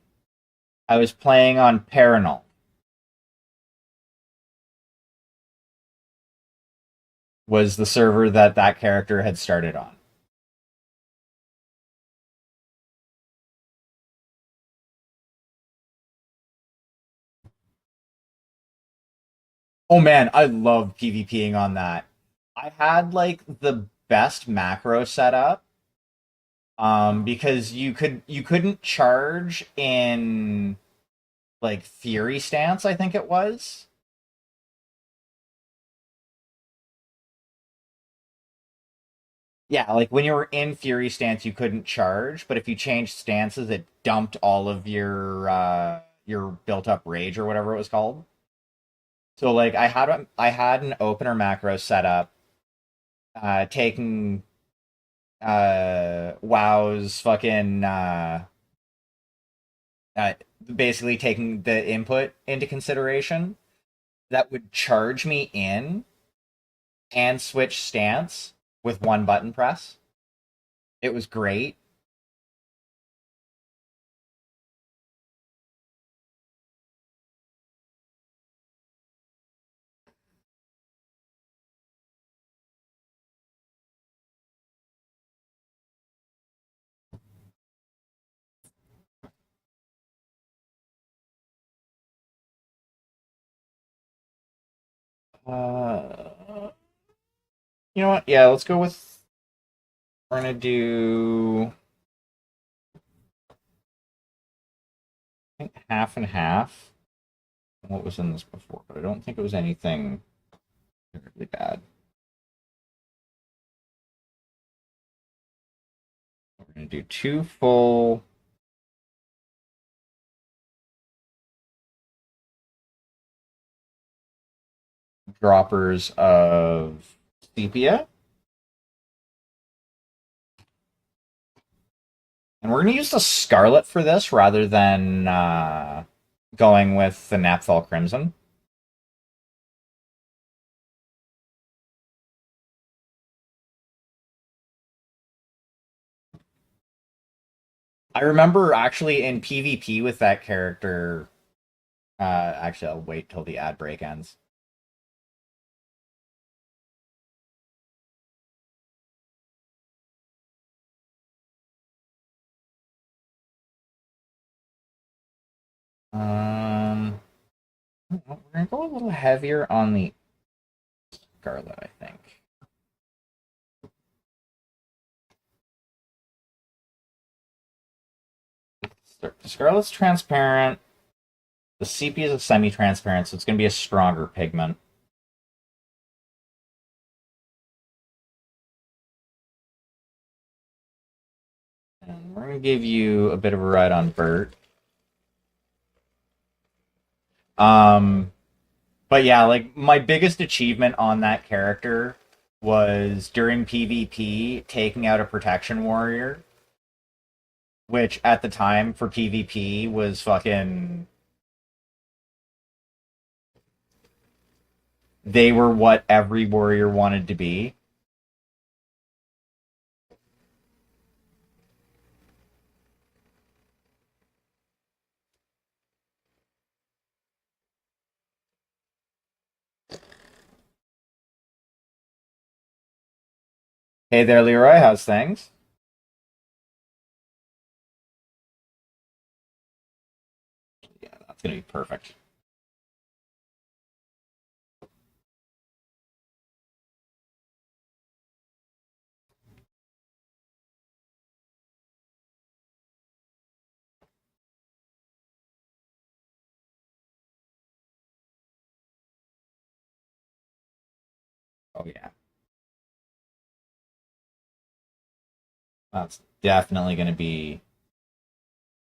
I was playing on Paranol. Was the server that character had started on. Oh man, I love PvPing on that. I had like the best macro setup because you couldn't charge in like Fury stance, I think it was. Yeah, like when you were in Fury stance, you couldn't charge, but if you changed stances, it dumped all of your built up rage or whatever it was called. So like I had an opener macro set up, taking WoW's fucking uh basically taking the input into consideration that would charge me in and switch stance with one button press. It was great. You know what? Yeah, let's go with. We're gonna do. I think half and half. What was in this before? But I don't think it was anything terribly bad. We're gonna do two full droppers of sepia, and we're gonna use the scarlet for this rather than going with the Napthal Crimson. I remember actually in PvP with that character. Actually, I'll wait till the ad break ends. Um, we're gonna go a little heavier on the scarlet, I think. Scarlet's transparent. The sepia is a semi-transparent, so it's going to be a stronger pigment. And we're going to give you a bit of a ride on Bert. Um, but yeah, like my biggest achievement on that character was during PvP taking out a protection warrior, which at the time for PvP was fucking. They were what every warrior wanted to be. Hey there, Leroy. How's things? Yeah, that's gonna be perfect. Oh yeah, that's definitely gonna be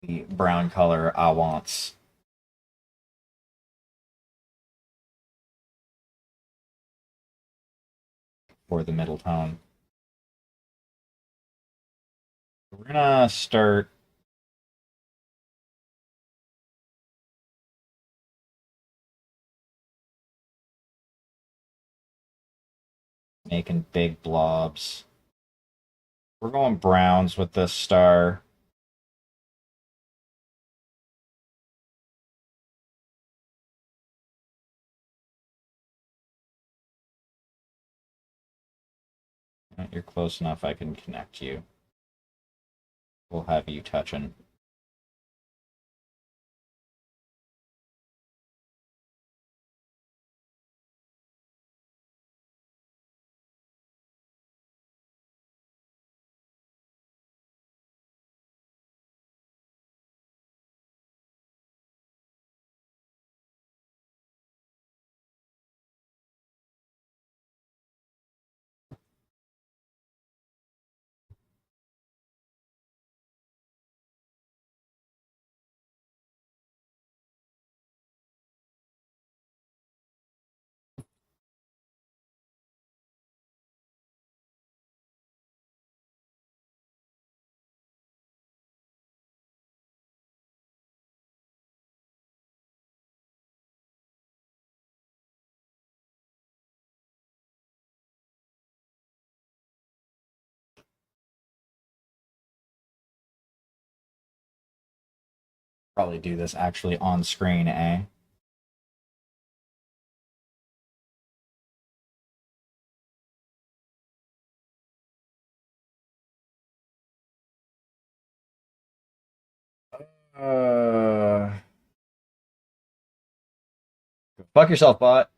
the brown color I wants for the middle tone. We're gonna start making big blobs. We're going browns with this star. You're close enough, I can connect you. We'll have you touching. Probably do this actually on screen, eh? Uh, Fuck yourself, bot.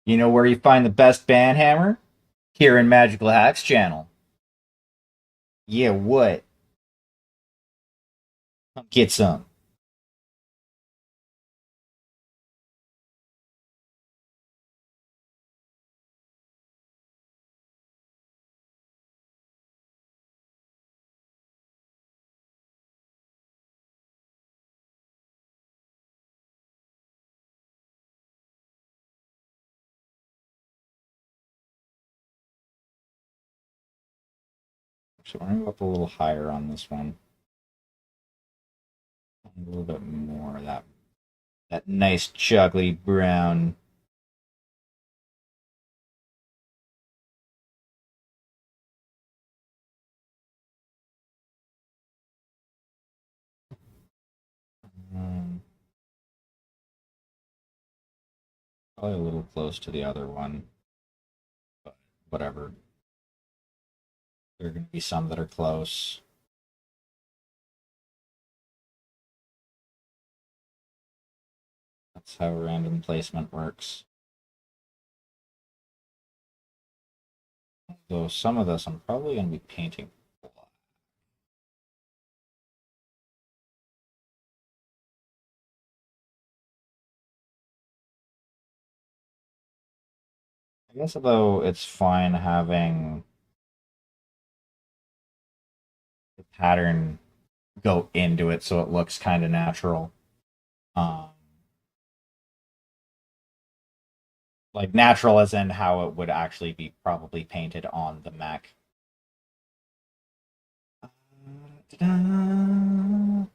You know where you find the best banhammer? Here in Magical Hacks channel. Yeah, what? Come get some. So we're gonna go up a little higher on this one. A little bit more of that nice chocolatey brown. Um, Probably a little close to the other one, but whatever. There are gonna be some that are close. That's how random placement works. Though some of this I'm probably gonna be painting black. I guess though it's fine having the pattern go into it so it looks kind of natural. Um, like natural as in how it would actually be probably painted on the mech. Da-da.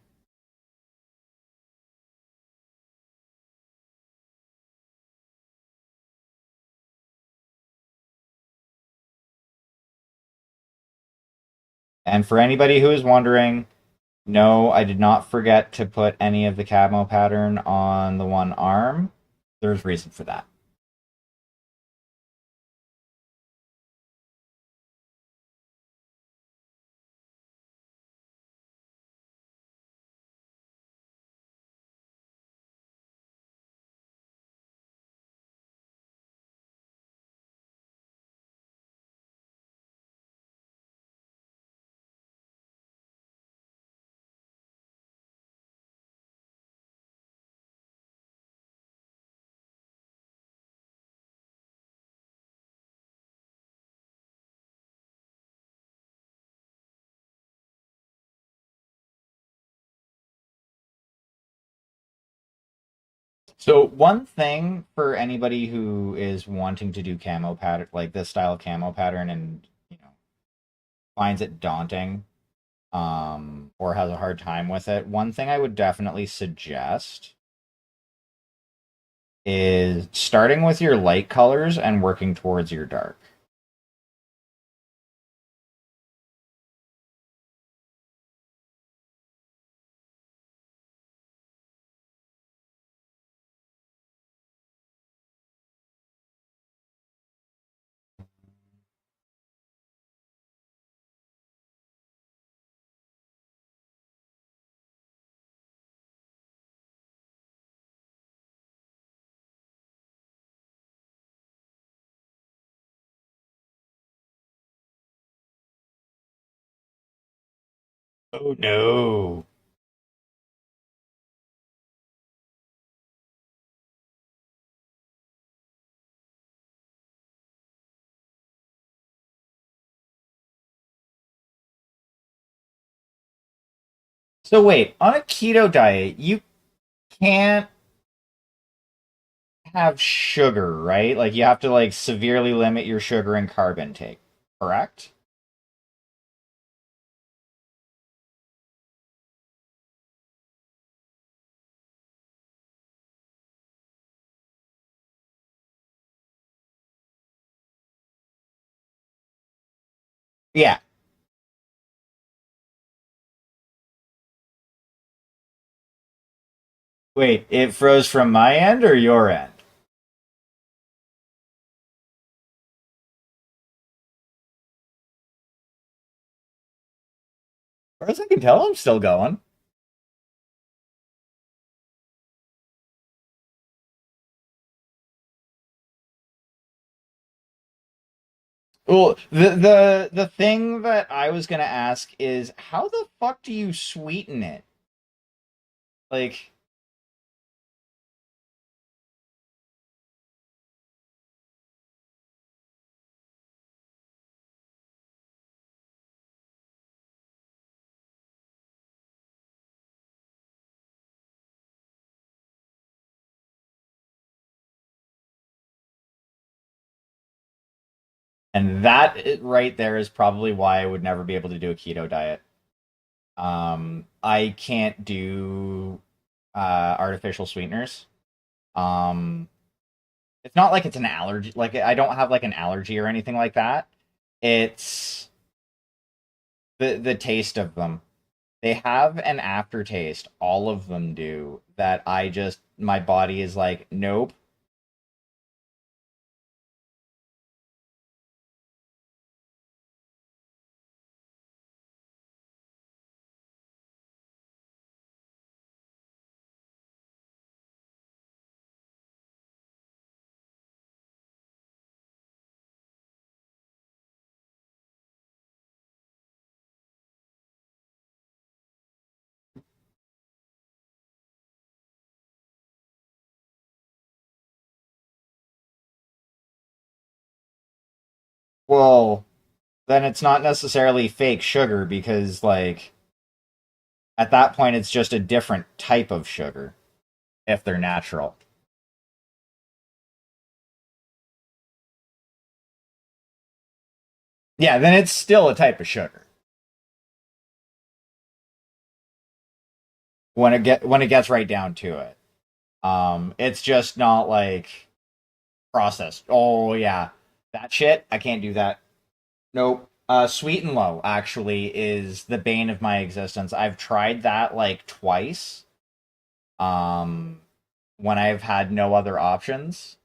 And for anybody who is wondering, no, I did not forget to put any of the camo pattern on the one arm. There's reason for that. So one thing for anybody who is wanting to do camo pattern like this style camo pattern and finds it daunting or has a hard time with it, one thing I would definitely suggest is starting with your light colors and working towards your dark. Oh no. So wait, on a keto diet, you can't have sugar, right? Like you have to like severely limit your sugar and carb intake, correct? Yeah. Wait, it froze from my end or your end? As far as I can tell, I'm still going. Well, the thing that I was gonna ask is how the fuck do you sweeten it? Like, and right there is probably why I would never be able to do a keto diet. I can't do artificial sweeteners. Um, it's not like it's an allergy. Like I don't have like an allergy or anything like that. It's the taste of them. They have an aftertaste. All of them do. That I just my body is like, nope. Well, then it's not necessarily fake sugar because like at that point it's just a different type of sugar if they're natural. Yeah, then it's still a type of sugar. When it gets right down to it. It's just not like processed. Oh yeah, that shit. I can't do that. Nope. Sweet and low actually is the bane of my existence. I've tried that like twice. Um, when I've had no other options.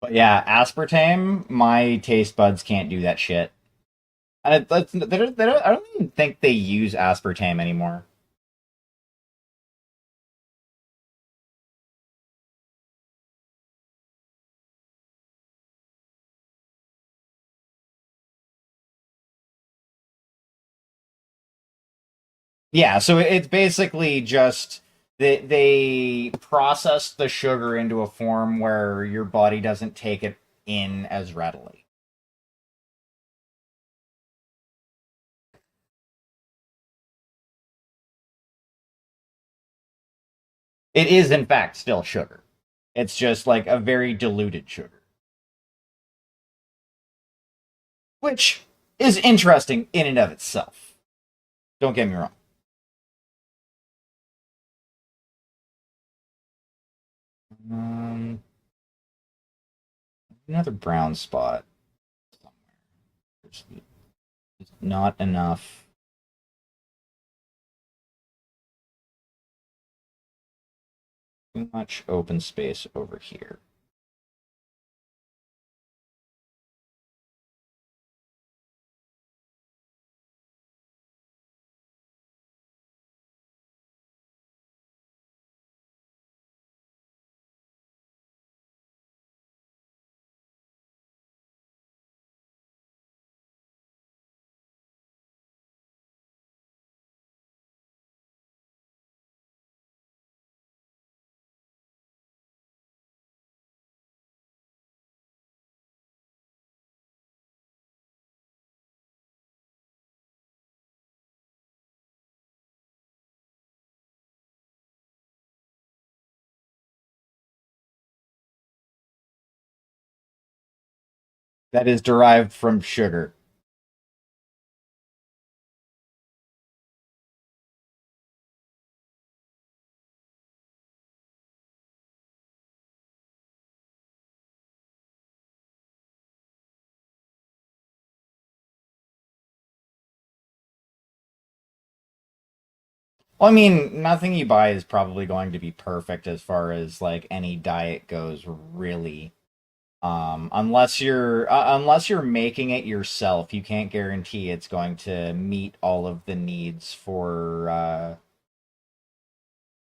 But yeah, aspartame, my taste buds can't do that shit. And I don't even think they use aspartame anymore. Yeah, so it's basically just they process the sugar into a form where your body doesn't take it in as readily. It is, in fact, still sugar. It's just like a very diluted sugar. Which is interesting in and of itself. Don't get me wrong. Um, another brown spot somewhere. There's not enough. Too much open space over here. That is derived from sugar. Well, I mean, nothing you buy is probably going to be perfect as far as like any diet goes, really. Unless you're making it yourself, you can't guarantee it's going to meet all of the needs for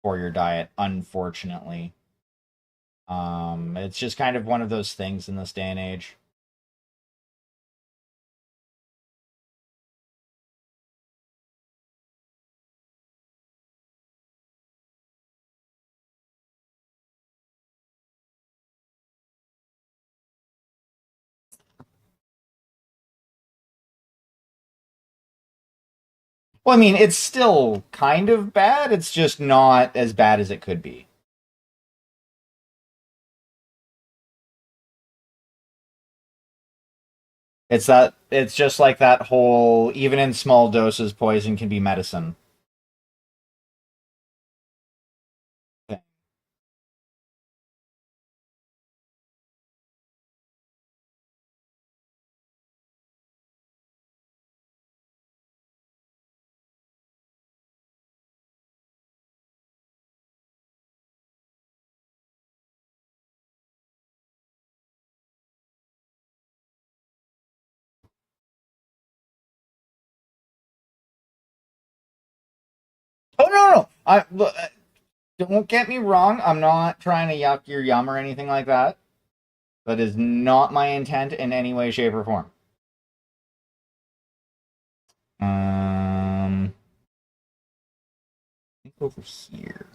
your diet, unfortunately. It's just kind of one of those things in this day and age. Well, I mean, it's still kind of bad. It's just not as bad as it could be. It's just like that whole even in small doses poison can be medicine thing. Oh no, don't get me wrong. I'm not trying to yuck your yum or anything like that. That is not my intent in any way, shape, or form. I think over here.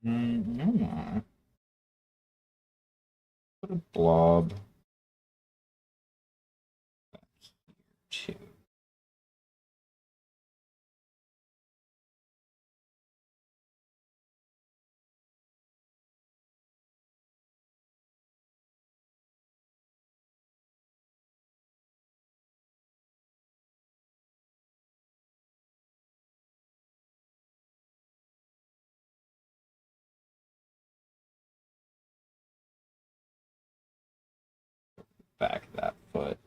No, put a blob too. Back that foot.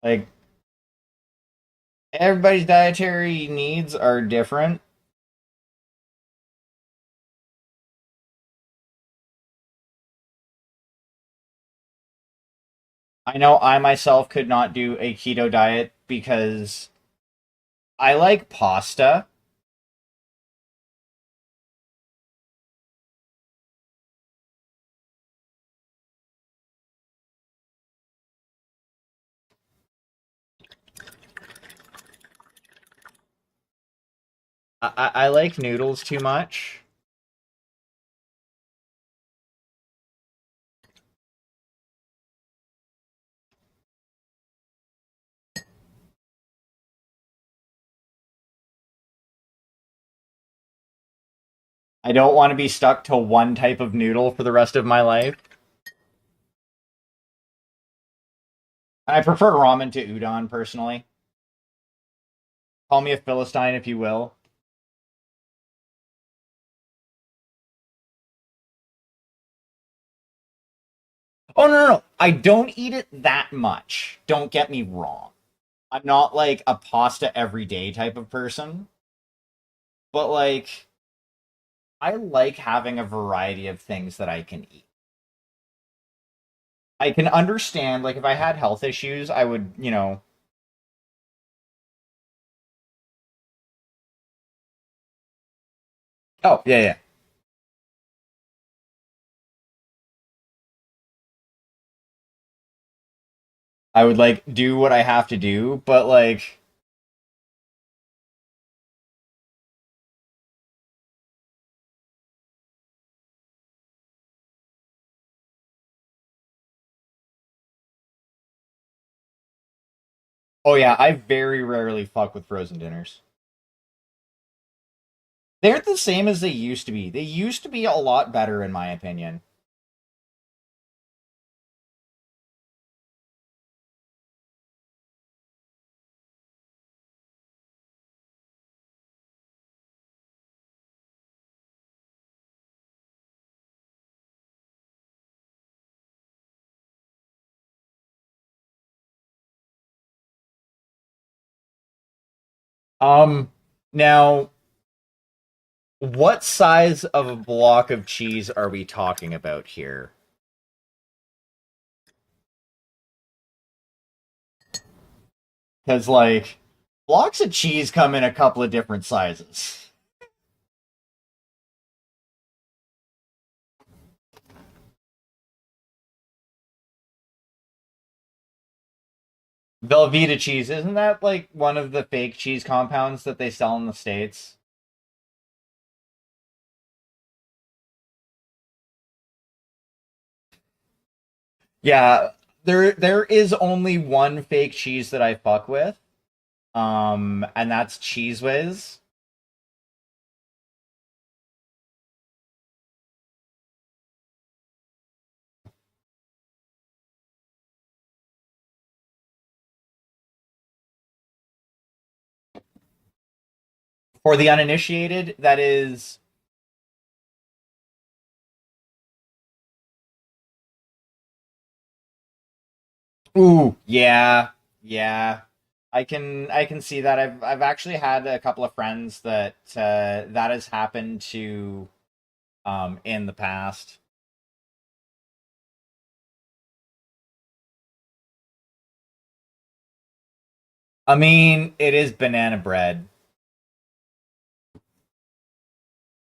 Like, everybody's dietary needs are different. I know I myself could not do a keto diet because I like pasta. I like noodles too much. I don't want to be stuck to one type of noodle for the rest of my life. I prefer ramen to udon personally. Call me a philistine if you will. Oh no. I don't eat it that much. Don't get me wrong. I'm not like a pasta everyday type of person, but like I like having a variety of things that I can eat. I can understand like if I had health issues, I would, Oh, yeah, yeah. I would like do what I have to do, but like oh yeah, I very rarely fuck with frozen dinners. They're the same as they used to be. They used to be a lot better in my opinion. Um Now what size of a block of cheese are we talking about here? Cuz like blocks of cheese come in a couple of different sizes. Velveeta cheese, isn't that like one of the fake cheese compounds that they sell in the States? Yeah, there is only one fake cheese that I fuck with. And that's Cheese Whiz. For the uninitiated, that is ooh, yeah, yeah. I can see that. I've actually had a couple of friends that that has happened to in the past. I mean, it is banana bread.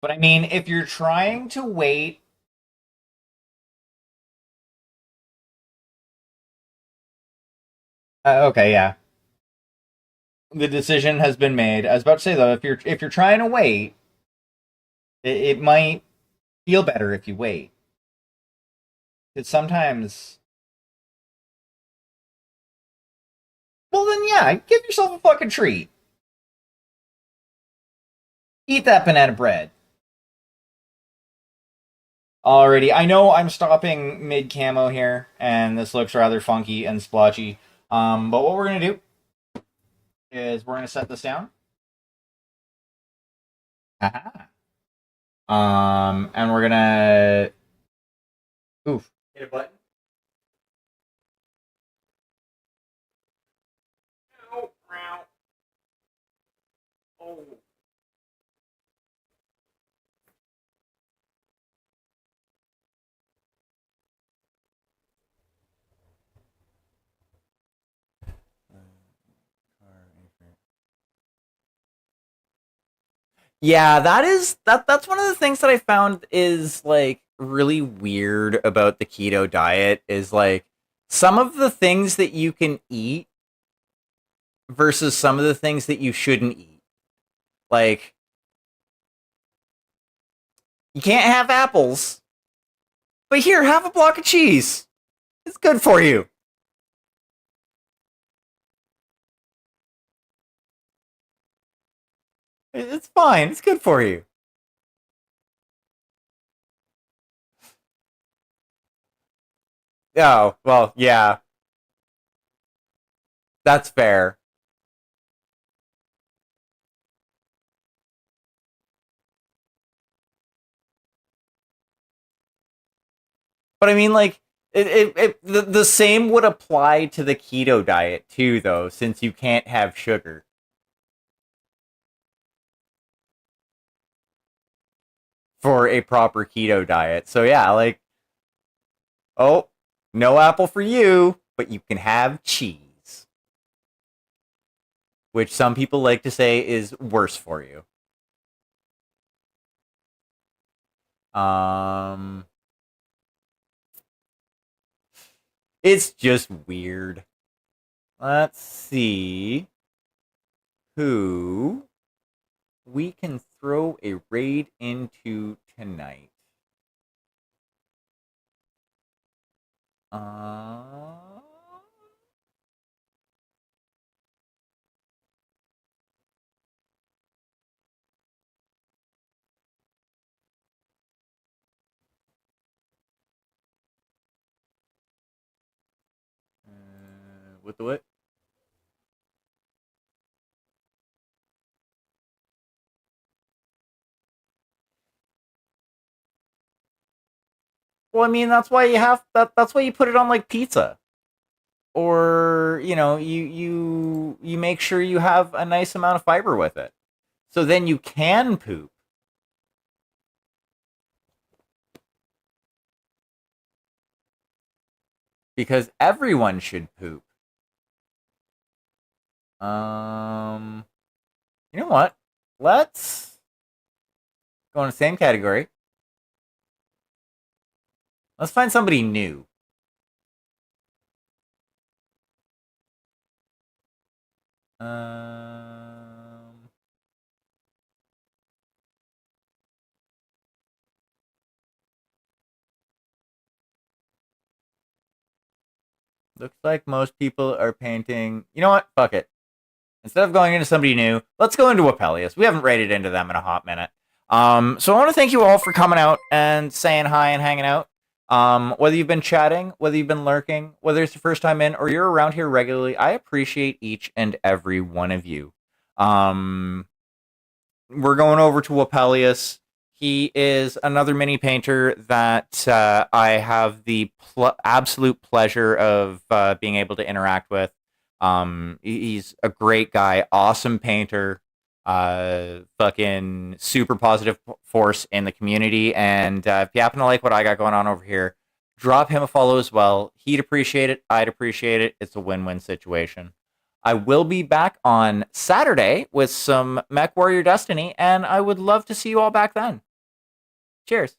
But I mean, if you're trying to wait, okay, yeah. The decision has been made. I was about to say though, if you're trying to wait, it might feel better if you wait. Because sometimes, well, then yeah, give yourself a fucking treat. Eat that banana bread. Alrighty, I know I'm stopping mid camo here, and this looks rather funky and splotchy. But what we're gonna do is we're gonna set this down. Haha. And we're gonna oof. Hit a button. Yeah, that's one of the things that I found is like really weird about the keto diet is like some of the things that you can eat versus some of the things that you shouldn't eat. Like you can't have apples, but here, have a block of cheese. It's good for you. It's fine. It's good for you. Oh, well, yeah, that's fair. But I mean, like, the same would apply to the keto diet too, though, since you can't have sugar for a proper keto diet. So yeah, like, oh, no apple for you, but you can have cheese, which some people like to say is worse for you. Um, it's just weird. Let's see who we can throw a raid into tonight. Uh, what the what? Well, I mean, that's why you have that. That's why you put it on like pizza, or you make sure you have a nice amount of fiber with it, so then you can poop because everyone should poop. Um, you know what? Let's go in the same category. Let's find somebody new. Um, looks like most people are painting. You know what? Fuck it. Instead of going into somebody new, let's go into Apellius. We haven't rated into them in a hot minute. So I want to thank you all for coming out and saying hi and hanging out. Whether you've been chatting, whether you've been lurking, whether it's your first time in, or you're around here regularly, I appreciate each and every one of you. Um, we're going over to Apellius. He is another mini painter that I have the absolute pleasure of being able to interact with. He's a great guy, awesome painter, fucking super positive force in the community. And if you happen to like what I got going on over here, drop him a follow as well. He'd appreciate it. I'd appreciate it. It's a win-win situation. I will be back on Saturday with some Mech Warrior Destiny, and I would love to see you all back then. Cheers.